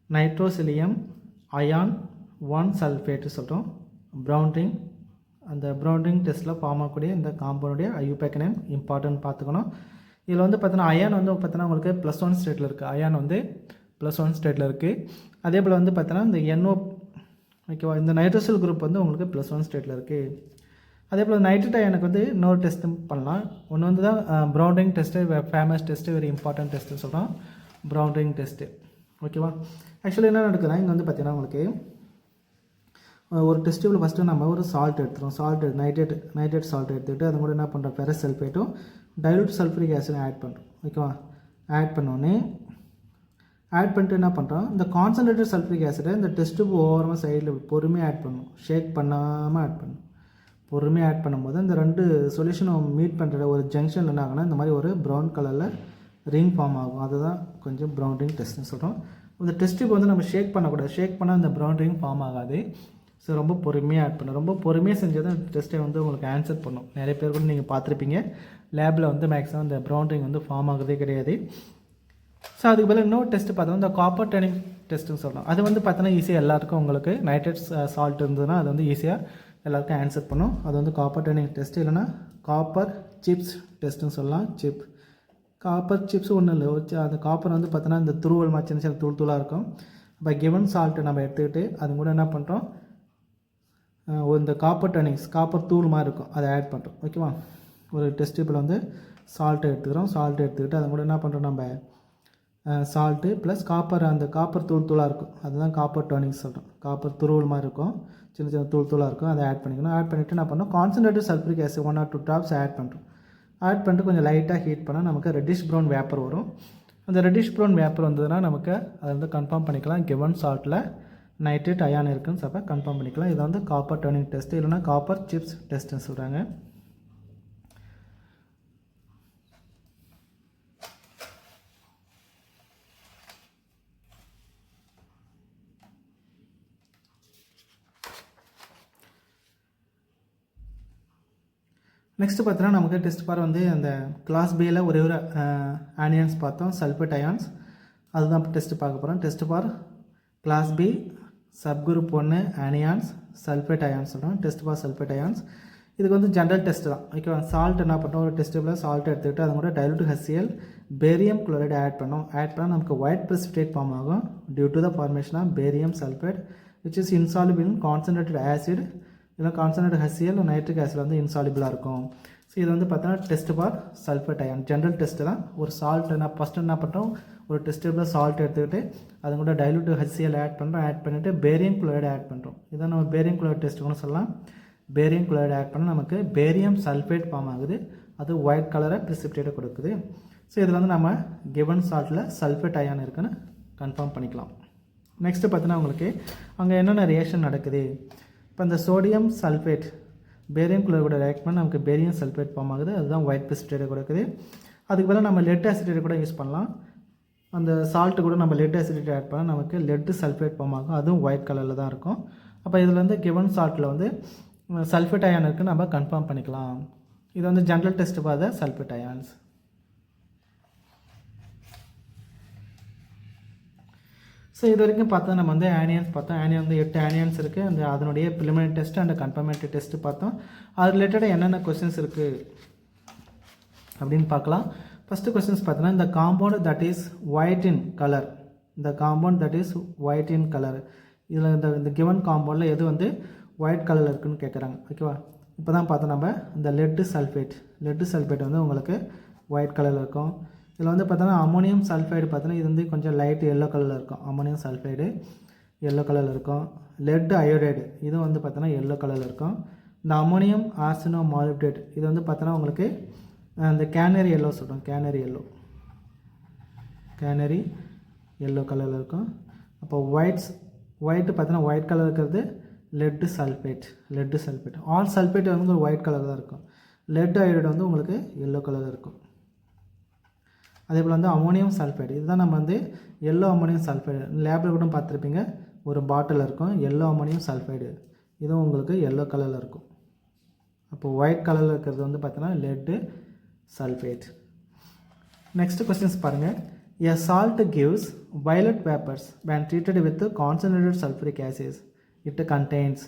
நைட்ரோசிலியம் அயான் 1 சல்ஃபேட்டு சொல்கிறோம். ப்ரௌண்டிங் அந்த ப்ரௌண்டிங் டெஸ்ட்டில் ஃபார்ம் ஆகக்கூடிய இந்த காம்பவுண்டுடைய ஐயூபேக் நேம் இம்பார்ட்டன்ட் பார்த்துக்கணும். இதில் வந்து பார்த்தீங்கன்னா அயான் வந்து பார்த்தீங்கன்னா உங்களுக்கு +1 ஸ்டேட்டில் இருக்குது. அயான் வந்து +1 ஸ்டேட்டில் இருக்குது. அதே போல் வந்து பார்த்தீங்கன்னா இந்த NO ஓகேவா, இந்த நைட்ரோசில் குரூப் வந்து உங்களுக்கு +1 ஸ்டேட்டில் இருக்குது. அதே போல் நைட்ரேட் அயனுக்கு வந்து இன்னொரு டெஸ்ட்டும் பண்ணலாம். ஒன்று வந்து தான் brown ring test, famous test, very important டெஸ்ட்டுன்னு சொல்கிறோம், ப்ரௌன் ரிங் டெஸ்ட்டு. ஓகேவா, ஆக்சுவலி என்ன நடக்குதுன்னா இங்கே வந்து பார்த்தீங்கன்னா உங்களுக்கு ஒரு டெஸ்ட் டியூபில் ஃபஸ்ட்டு நம்ம ஒரு சால்ட் எடுத்துகிறோம். நைட்ரேட் சால்ட் எடுத்துக்கிட்டு அது கூட என்ன பண்ணுறோம், ஃபெரஸ் சல்ஃபேட்டும் டைலூட் சல்ஃபரிக் ஆசிடும் ஆட் பண்ணுறோம். ஓகேவா, ஆட் பண்ணோன்னே ஆட் பண்ணிட்டு என்ன பண்ணுறோம், இந்த கான்சன்ட்ரேட்டட் சல்ஃபரிக் ஆசிடை இந்த டெஸ்ட் டியூப் ஓரமாக சைடில் பொறுமையாக ஆட் பண்ணணும், ஷேக் பண்ணாமல் ஆட் பண்ணணும். பொறுமையாக ஆட் பண்ணும்போது இந்த ரெண்டு சொல்யூஷனும் மீட் பண்ணுற ஒரு ஜங்ஷனில் என்ன ஆகுனா இந்த மாதிரி ஒரு ப்ரௌன் கலரில் ரிங் ஃபார்ம் ஆகும். அதுதான் கொஞ்சம் ப்ரௌன் ரிங் டெஸ்ட்னு சொல்கிறோம். இந்த டெஸ்ட் டியூப் வந்து நம்ம ஷேக் பண்ணக்கூடாது, ஷேக் பண்ணால் இந்த ப்ரௌன் ரிங் ஃபார்ம் ஆகாது. ஸோ ரொம்ப பொறுமையாக ஆட் பண்ணணும். ரொம்ப பொறுமையாக செஞ்சால் தான் டெஸ்ட்டை வந்து உங்களுக்கு ஆன்சர் பண்ணும். நிறைய பேர் கூட நீங்கள் பார்த்துருப்பீங்க, லேபில் வந்து மேக்ஸிமம் இந்த ப்ரௌன் ரிங் வந்து ஃபார்ம் ஆகுறதே கிடையாது. ஸோ அதுக்கு பதில் இன்னொரு டெஸ்ட்டு பார்த்தோம்னா இந்த காப்பர் டர்னிங் டெஸ்ட்டுன்னு சொல்கிறோம். அது வந்து பார்த்தோன்னா ஈஸியாக எல்லாருக்கும் உங்களுக்கு நைட்ரேட் சால்ட் இருந்ததுன்னா அது வந்து ஈஸியாக எல்லாருக்கும் ஆன்சர் பண்ணும். அது வந்து காப்பர் டர்னிங் டெஸ்ட்டு, இல்லைனா காப்பர் சிப்ஸ் டெஸ்ட்டுன்னு சொல்லலாம். காப்பர் சிப்ஸ் ஒன்றும் இல்லை, அந்த காப்பர் வந்து பார்த்தோன்னா இந்த துருவல் மாதிரி சின்ன சின்ன தூளாக இருக்கும். இப்போ கிவன் சால்ட்டு நம்ம எடுத்துக்கிட்டு அது கூட என்ன பண்ணுறோம், இந்த காப்பர் டர்னிங்ஸ், காப்பர் தூள் மாதிரி இருக்கும், அதை ஆட் பண்ணுறோம். ஓகேவா, ஒரு டெஸ்ட் டியூப்பில் வந்து சால்ட்டு எடுத்துக்கிட்டு அது கூட என்ன பண்ணுறோம், நம்ம சால்ட்டு ப்ளஸ் காப்பர், அந்த காப்பர் தூளாக இருக்கும், அதுதான் காப்பர் டர்னிங்ஸ் சொல்கிறோம். காப்பர் துருவல் மாதிரி இருக்கும், சின்ன சின்ன தூளாக இருக்கும், அதை ஆட் பண்ணிக்கணும். ஆட் பண்ணிவிட்டு என்ன பண்ணோம், concentrated sulphuric acid 1 or 2 drops add பண்ணுறோம். ஆட் பண்ணிட்டு கொஞ்சம் லைட்டாக ஹீட் பண்ணால் நமக்கு ரெட்டிஷ் ப்ரௌன் வேப்பர் வரும். அந்த ரெட்டிஷ் ப்ரௌன் வேப்பர் வந்ததுன்னா நமக்கு அதை வந்து கன்ஃபார்ம் பண்ணிக்கலாம், கிவன் சால்ட்டில் நைட்ரேட் அயான் இருக்குன்னு சொல்ல கன்ஃபார்ம் பண்ணிக்கலாம். இதை வந்து காப்பர் டர்னிங் டெஸ்ட்டு, இல்லைனா காப்பர் சிப்ஸ் டெஸ்ட்டுன்னு சொல்கிறாங்க. நெக்ஸ்ட்டு பார்த்தீங்கன்னா நமக்கு டெஸ்ட் பார் வந்து அந்த கிளாஸ் பியில் ஒரே ஒரு ஆனியன்ஸ் பார்த்தோம், சல்ஃபேட் அயான்ஸ், அதுதான் டெஸ்ட்டு பார்க்க போகிறோம். Test for class B subgroup 1 anions sulphate ions சொல்கிறோம். டெஸ்ட் பார் சல்ஃபேட் அயான்ஸ், இதுக்கு வந்து ஜென்ரல் டெஸ்ட் தான். ஓகேவா, சால்ட் என்ன பண்ணுறோம், ஒரு டெஸ்ட்டில் சால்ட் எடுத்துக்கிட்டு அது கூட dilute HCl barium chloride add பண்ணால் நமக்கு ஒயிட் precipitate ஃபார்ம் ஆகும் due to the formation of barium sulphate which is insoluble in concentrated acid, இல்லை கான்சன்ட்ரேட்டட் HCl நைட்ரிக் ஆசிட் வந்து இன்சாலிபிளாக இருக்கும். ஸோ இது வந்து பார்த்தோன்னா test for sulphate ion general test தான். ஒரு சால்ட் ஃபஸ்ட்டு என்ன பண்ணுறோம், ஒரு டெஸ்ட்டில் சால்ட் எடுத்துக்கிட்டு அது கூட டைலூட் HCl ஆட் பண்ணிவிட்டு பேரியம் குளோரைடு ஆட் பண்ணுறோம். இதான் நம்ம பேரியம் குளோரைடு டெஸ்ட் கூட சொல்லலாம். பேரியம் குளோரைடு ஆட் பண்ணால் நமக்கு பேரியம் சல்ஃபேட் ஃபார்ம் ஆகுது, அது ஒயிட் கலரை precipitate கொடுக்குது. ஸோ இதில் வந்து நம்ம கிவன் சால்ட்டில் சல்ஃபேட் அயான் இருக்குன்னு கன்ஃபார்ம் பண்ணிக்கலாம். நெக்ஸ்ட்டு பார்த்தீங்கன்னா உங்களுக்கு அங்கே என்னென்ன ரியாக்ஷன் நடக்குது. இப்போ இந்த சோடியம் சல்ஃபேட் பேரியம் குளோரைடு கூட ரியாக்ட் பண்ணால் நமக்கு பேரியம் சல்ஃபேட் ஃபார்ம் ஆகுது, அதுதான் ஒயிட் precipitate கொடுக்குது. அதுக்கு பதிலாக நம்ம லெட் அசிட்டேட் கூட யூஸ் பண்ணலாம். அந்த சால்ட்டு கூட நம்ம லெட் அசிட்டேட் ஆட் பண்ணால் நமக்கு லெட் சல்ஃபேட் ஃபார்ம் ஆகும், அதுவும் ஒயிட் கலரில் தான் இருக்கும். அப்போ இதில் வந்து கிவன் சால்ட்டில் வந்து சல்ஃபேட் அயான் இருக்குன்னு நம்ம கன்ஃபார்ம் பண்ணிக்கலாம். இது வந்து ஜென்ரல் டெஸ்ட் பார்த்த சல்ஃபேட் அயான்ஸ். ஸோ இது வரைக்கும் பார்த்தா நம்ம வந்து ஆனியன்ஸ் பார்த்தோம். ஆனியன் வந்து 8 ஆனியன்ஸ் இருக்குது. அந்த அதனுடைய preliminary test and confirmatory test பார்த்தோம். அது ரிலேட்டடாக என்னென்ன கொஸ்டின்ஸ் இருக்குது அப்படின்னு பார்க்கலாம். ஃபஸ்ட்டு கொஸ்டின்ஸ் பார்த்தோன்னா இந்த compound that is white in colour, இதில் இந்த கிவன் காம்பவுண்டில் எது வந்து ஒயிட் கலரில் இருக்குதுன்னு கேட்குறாங்க. ஓகேவா, இப்போ தான் பார்த்தோம் நம்ம இந்த லெட் சல்ஃபேட் வந்து உங்களுக்கு ஒயிட் கலரில் இருக்கும். இதில் வந்து பார்த்தோன்னா அமோனியம் சல்ஃபைடு பார்த்தோன்னா இது வந்து கொஞ்சம் லைட் எல்லோ கலரில் இருக்கும். அமோனியம் சல்ஃபைடு எல்லோ கலரில் இருக்கும். லெட் அயோடைடு இது வந்து பார்த்தோன்னா எல்லோ கலரில் இருக்கும். இந்த அமோனியம் ஆர்சினோ மாலிப்டேட் இது வந்து பார்த்தோன்னா உங்களுக்கு இந்த கேனரி எல்லோ சொல்கிறோம், கேனரி எல்லோ கலரில் இருக்கும். அப்போ ஒயிட்டு பார்த்தோன்னா ஒயிட் கலர் இருக்கிறது லெட் சல்ஃபேட். ஆல் சல்ஃபேட் வந்து ஒரு ஒயிட் கலர் தான் இருக்கும். லெட் அயோடைடு வந்து உங்களுக்கு எல்லோ கலரில் இருக்கும். அதே போல் வந்து அமோனியம் சல்ஃபைடு இதுதான் நம்ம வந்து எல்லோ அமோனியம் சல்ஃபைடு லேபில் கூட பார்த்துருப்பீங்க, ஒரு பாட்டில் இருக்கும் எல்லோ அமோனியம் சல்ஃபைடு, இதுவும் உங்களுக்கு எல்லோ கலரில் இருக்கும். அப்போது ஒயிட் கலரில் இருக்கிறது வந்து பார்த்தோன்னா லெட்டு சல்ஃபேட். நெக்ஸ்ட் கொஸ்டின்ஸ் பாருங்கள். A salt gives violet vapors when treated with concentrated sulfuric acid. It contains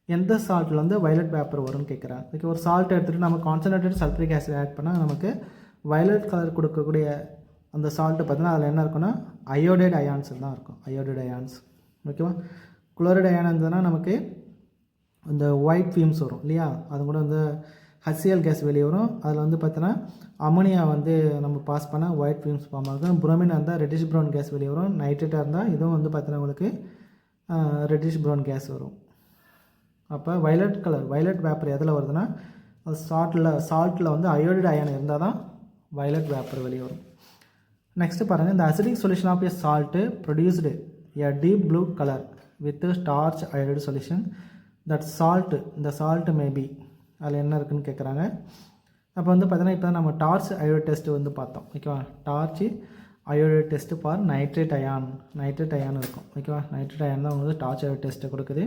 எந்த சால்ட்டில் வந்து வயலட் வேப்பர் வரும்னு கேட்குறாங்க. ஓகே, ஒரு சால்ட் எடுத்துகிட்டு நம்ம கான்சன்ட்ரேட்டட் சல்ஃபரிக் ஆசிட் ஆட் பண்ணால் நமக்கு வயலட் கலர் கொடுக்கக்கூடிய அந்த சால்ட்டு பார்த்தீங்கன்னா அதில் என்ன இருக்குன்னா அயோடைடு அயான்ஸ் தான் இருக்கும், அயோடைடு அயான்ஸ். ஓகேவா? குளோரைடு அயான் இருந்ததுன்னா நமக்கு இந்த ஒயிட் ஃபியூம்ஸ் வரும் இல்லையா, அது கூட வந்து HCl கேஸ் வெளியே வரும். அதில் வந்து பார்த்தீங்கன்னா அமோனியா வந்து நம்ம பாஸ் பண்ணால் ஒயிட் ஃபியூம்ஸ் ஃபார்ம் ஆகும். புரோமினாக இருந்தால் ரெட்டிஷ் ப்ரௌன் கேஸ் வெளியே வரும். நைட்ரேட்டாக இருந்தால் இதுவும் வந்து பார்த்தீங்கன்னா உங்களுக்கு ரெட்டிஷ் ப்ரௌன் கேஸ் வரும். அப்போ வயலட் கலர், வயலட் வேப்பர் எதில் வருதுன்னா அது சால்ட்டில் வந்து அயோடைடு அயன் இருந்தால் தான் வயலட் வேப்பர் வெளியே வரும். நெக்ஸ்ட்டு பாருங்கள், இந்த acidic solution of a salt produced a deep blue colour with starch iodide solution that salt, இந்த சால்ட் மேபி அதில் என்ன இருக்குதுன்னு கேட்குறாங்க. அப்போ வந்து பார்த்தீங்கன்னா இப்போ நம்ம டார்ச் அயோடைடு டெஸ்ட்டு வந்து பார்த்தோம். ஓகேவா? Starch iodide test for nitrate ion இருக்கும். ஓகேவா? நைட்ரேட் அயான் தான் உங்களுக்கு டார்ச் அயோடைடு டெஸ்ட்டு கொடுக்குது.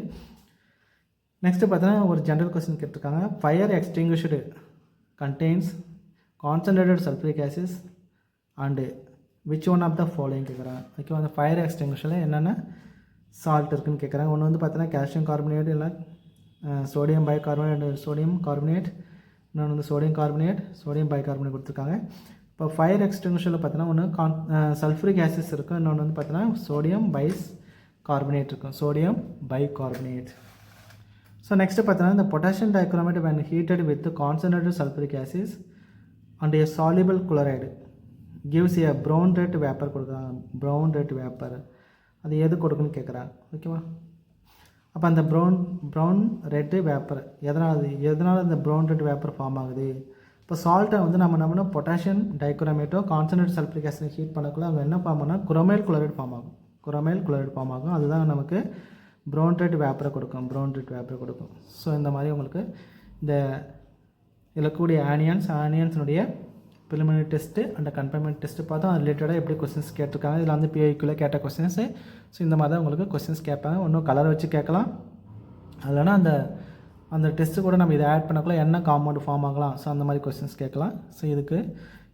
நெக்ஸ்ட்டு பார்த்தீங்கன்னா ஒரு ஜென்ரல் கொஸ்டின் கேட்டிருக்காங்க. Fire extinguished contains concentrated sulphuric acid and which one of the following கேட்குறாங்க. ஓகேவா? அந்த ஃபயர் எக்ஸ்டிங்விஷரில் என்னென்ன சால்ட் இருக்குதுன்னு கேட்குறாங்க. ஒன்று வந்து பார்த்தீங்கன்னா கால்சியம் கார்பனேட், இல்லை சோடியம் பைகார்பனேட், சோடியம் கார்பனேட், இன்னொன்று வந்து சோடியம் கார்பனேட், சோடியம் பைகார்பனேட் கொடுத்துருக்காங்க. இப்போ ஃபயர் எக்ஸ்டிங்விஷரில் பார்த்தீங்கன்னா ஒன்று சல்ஃபரிக் ஆசிட்ஸ் இருக்கும், இன்னொன்று வந்து பார்த்தீங்கன்னா சோடியம் பைஸ் கார்பனேட் இருக்கும், சோடியம் பைகார்பனேட். ஸோ நெக்ஸ்ட்டு பார்த்தீங்கன்னா இந்த potassium dichromate when heated with concentrated sulfuric acids and a soluble chloride gives a brown red vapor கொடுக்குறாங்க. ப்ரௌன் ரெட் வேப்பர் அது எது கொடுக்குன்னு கேட்குறாங்க. ஓகேவா? அப்போ அந்த ப்ரௌன் ரெட்டு வேப்பர் எதனால் இந்த ப்ரௌன் ரெட் வேப்பர் ஃபார்ம் ஆகுது? இப்போ சால்ட்டை வந்து நம்ம என்ன பண்ணோம், பொட்டாசியம் டைக்ரோமேட்டோ கான்சன்ட்ரேட் சல்ஃபரிக் ஆசிட் ஹீட் பண்ணக்குள்ள அவங்க என்ன ஃபார்ம் பண்ணால் குரோமைல் குளோரைடு ஃபார்ம் ஆகும். அதுதான் நமக்கு ப்ரௌன் ரெட் வேப்பரை கொடுக்கும். ஸோ இந்த மாதிரி உங்களுக்கு இந்த இதில் கூடிய ஆனியன்ஸினுடைய ப்ரிலிமினரி டெஸ்ட்டு அண்ட் கன்ஃபர்மேட் டெஸ்ட்டு பார்த்தோம். அது ரிலேட்டடாக எப்படி கொஸ்டின்ஸ் கேட்டிருக்காங்க, இதில் வந்து பிஐக்குள்ளே கேட்ட கொஸ்டின்ஸு. ஸோ இந்த மாதிரி தான் உங்களுக்கு கொஸ்டின்ஸ் கேட்பாங்க. இன்னும் கலரை வச்சு கேட்கலாம், இல்லைனா அந்த டெஸ்ட்டு கூட நம்ம இதை ஆட் பண்ணக்குள்ள என்ன காம்பவுண்ட் ஃபார்ம் ஆகலாம். ஸோ அந்த மாதிரி கொஸ்டின்ஸ் கேட்கலாம். ஸோ இதுக்கு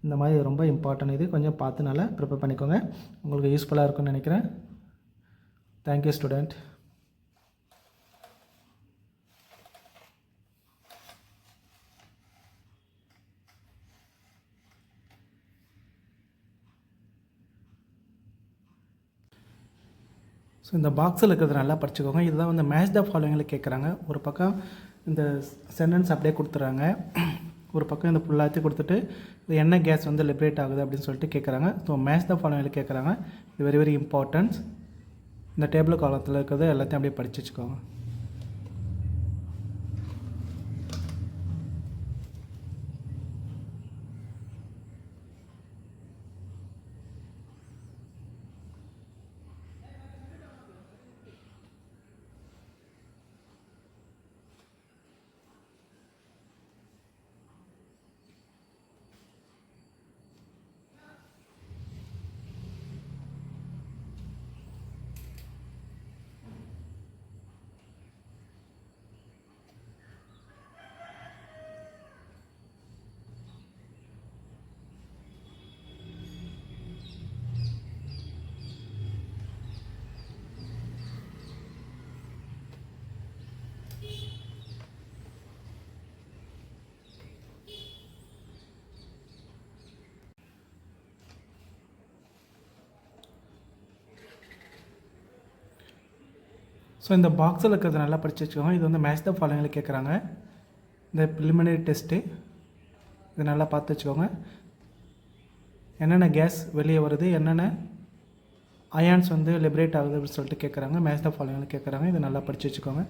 இந்த மாதிரி ரொம்ப இம்பார்ட்டன்ட், இது கொஞ்சம் பார்த்து நல்லா ப்ரிப்பேர் பண்ணிக்கோங்க. உங்களுக்கு யூஸ்ஃபுல்லாக இருக்கும்னு நினைக்கிறேன். Thank you student. ஸோ இந்த பாக்ஸில் இருக்கிறது நல்லா படிச்சுக்கோங்க. இதுதான் வந்து மேட்ச் த ஃபாலோவிங்கில் கேட்குறாங்க. ஒரு பக்கம் இந்த சென்டென்ஸ் அப்படியே கொடுத்துட்றாங்க, ஒரு பக்கம் இந்த ஃபுல்லாத்தையும் கொடுத்துட்டு இது என்ன கேஸ் வந்து லிபரேட் ஆகுது அப்படின்னு சொல்லிட்டு கேட்குறாங்க. ஸோ மேட்ச் த ஃபாலோவிங்கில் கேட்குறாங்க. இது வெரி வெரி இம்பார்ட்டன்ஸ். இந்த டேபிள் காலத்தில் இருக்கிறது எல்லாத்தையும் அப்படியே படித்து வச்சுக்கோங்க. ஸோ இந்த பாக்ஸில் இருக்கிறது நல்லா படித்து வச்சுக்கோங்க. இது வந்து மேட்ச் த ஃபாலோவிங்கில் கேட்குறாங்க. இந்த ப்ரிலிமினரி டெஸ்ட்டு இது நல்லா பார்த்து வச்சுக்கோங்க. என்னென்ன கேஸ் வெளியே வருது, என்னென்ன அயான்ஸ் வந்து லிபரேட் ஆகுது அப்படின்னு சொல்லிட்டு கேட்குறாங்க. மேட்ச் த ஃபாலோவிங்கில் கேட்குறாங்க. இது நல்லா படித்து வச்சுக்கோங்க.